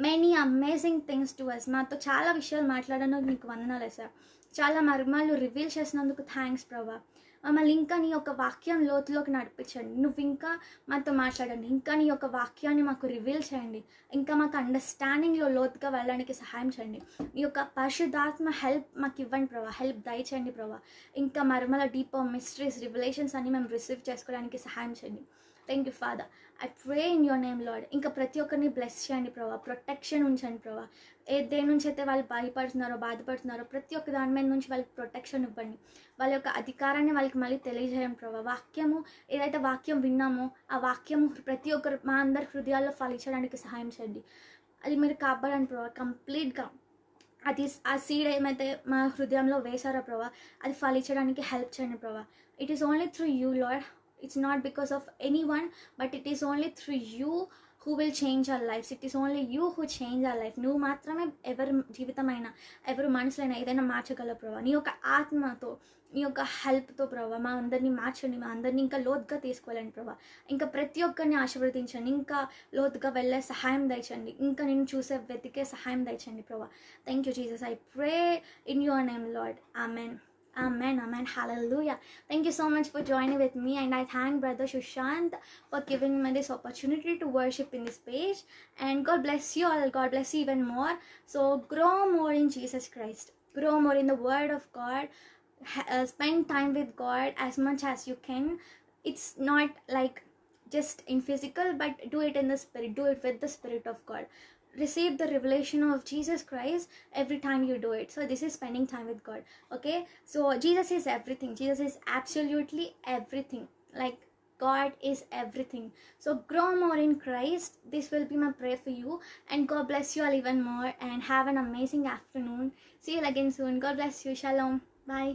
many amazing things to us. మాతో చాలా విషయాలు మాట్లాడడానికి నీకు వందనాలు sir. చాలా మర్మాలు reveal చేసినందుకు thanks ప్రభా. మమ్మల్ని ఇంకా నీ యొక్క వాక్యం లోతులోకి నడిపించండి. నువ్వు ఇంకా మాతో మాట్లాడండి, ఇంకా నీ యొక్క వాక్యాన్ని మాకు రివీల్ చేయండి, ఇంకా మాకు అండర్స్టాండింగ్లో లోతుగా వెళ్ళడానికి సహాయం చేయండి. నీ యొక్క పరిశుద్ధాత్మ హెల్ప్ మాకు ఇవ్వండి ప్రభా, హెల్ప్ దయచేయండి ప్రభా. ఇంకా మర్మల డీపర్ మిస్టరీస్, రివలేషన్స్ అన్ని మేము రిసీవ్ చేసుకోవడానికి సహాయం చేయండి. Thank you father. I pray in your name lord. ఇంకా ప్రతి ఒక్కరిని బ్లెస్ చేయండి ప్రభా, ప్రొటెక్షన్ ఉంచండి ప్రభా. దేని నుంచి అయితే వాళ్ళు భయపడుతున్నారో, బాధపడుతున్నారో ప్రతి ఒక్క దాని మీద నుంచి వాళ్ళకి ప్రొటెక్షన్ ఇవ్వండి. వాళ్ళ యొక్క అధికారాన్ని వాళ్ళకి మళ్ళీ తెలియజేయండి ప్రభా. వాక్యము ఏదైతే వాక్యం విన్నామో ఆ వాక్యము ప్రతి ఒక్కరు మా అందరి హృదయాల్లో ఫలించడానికి సహాయం చేయండి. అది మీరు కాపాడండి ప్రభా. కంప్లీట్గా ఆ సీడ్ ఏమైతే మా హృదయంలో వేశారో ప్రభా, అది ఫలించడానికి హెల్ప్ చేయండి ప్రభా. It is only through you lord. It's not because of anyone, but it is only through you who will change our lives. It is only you who change our life. నువ్వు మాత్రమే ఎవరి జీవితమైనా ఎవరి మనసులైనా ఏదైనా మార్చగలవు ప్రభా. నీ యొక్క ఆత్మతో, నీ యొక్క హెల్ప్తో ప్రభా మా అందరినీ మార్చండి, మా అందరినీ ఇంకా లోతుగా తీసుకువెళ్ళండి ప్రభా. ఇంకా ప్రతి ఒక్కరిని ఆశీర్వదించండి, ఇంకా లోతుగా వెళ్ళే సహాయం దయచండి, ఇంకా నేను చూసే వెతికే సహాయం దయచండి ప్రభా. Thank you Jesus. I pray in your name, Lord. Amen. Amen, amen, hallelujah. Thank you so much for joining with me, and I thank Brother Shushant for giving me this opportunity to worship in this page. And God bless you all. God bless you even more. So grow more in Jesus Christ. Grow more in the Word of God. Spend time with God as much as you can. It's not like just in physical, but do it in the spirit. Do it with the Spirit of God. Receive the revelation of Jesus Christ every time you do it. So this is spending time with God. Okay, so Jesus is everything. Jesus is absolutely everything. Like God is everything. So grow more in Christ. This will be my prayer for you, and God bless you all even more, and have an amazing afternoon. See you again soon. God bless you. Shalom. Bye.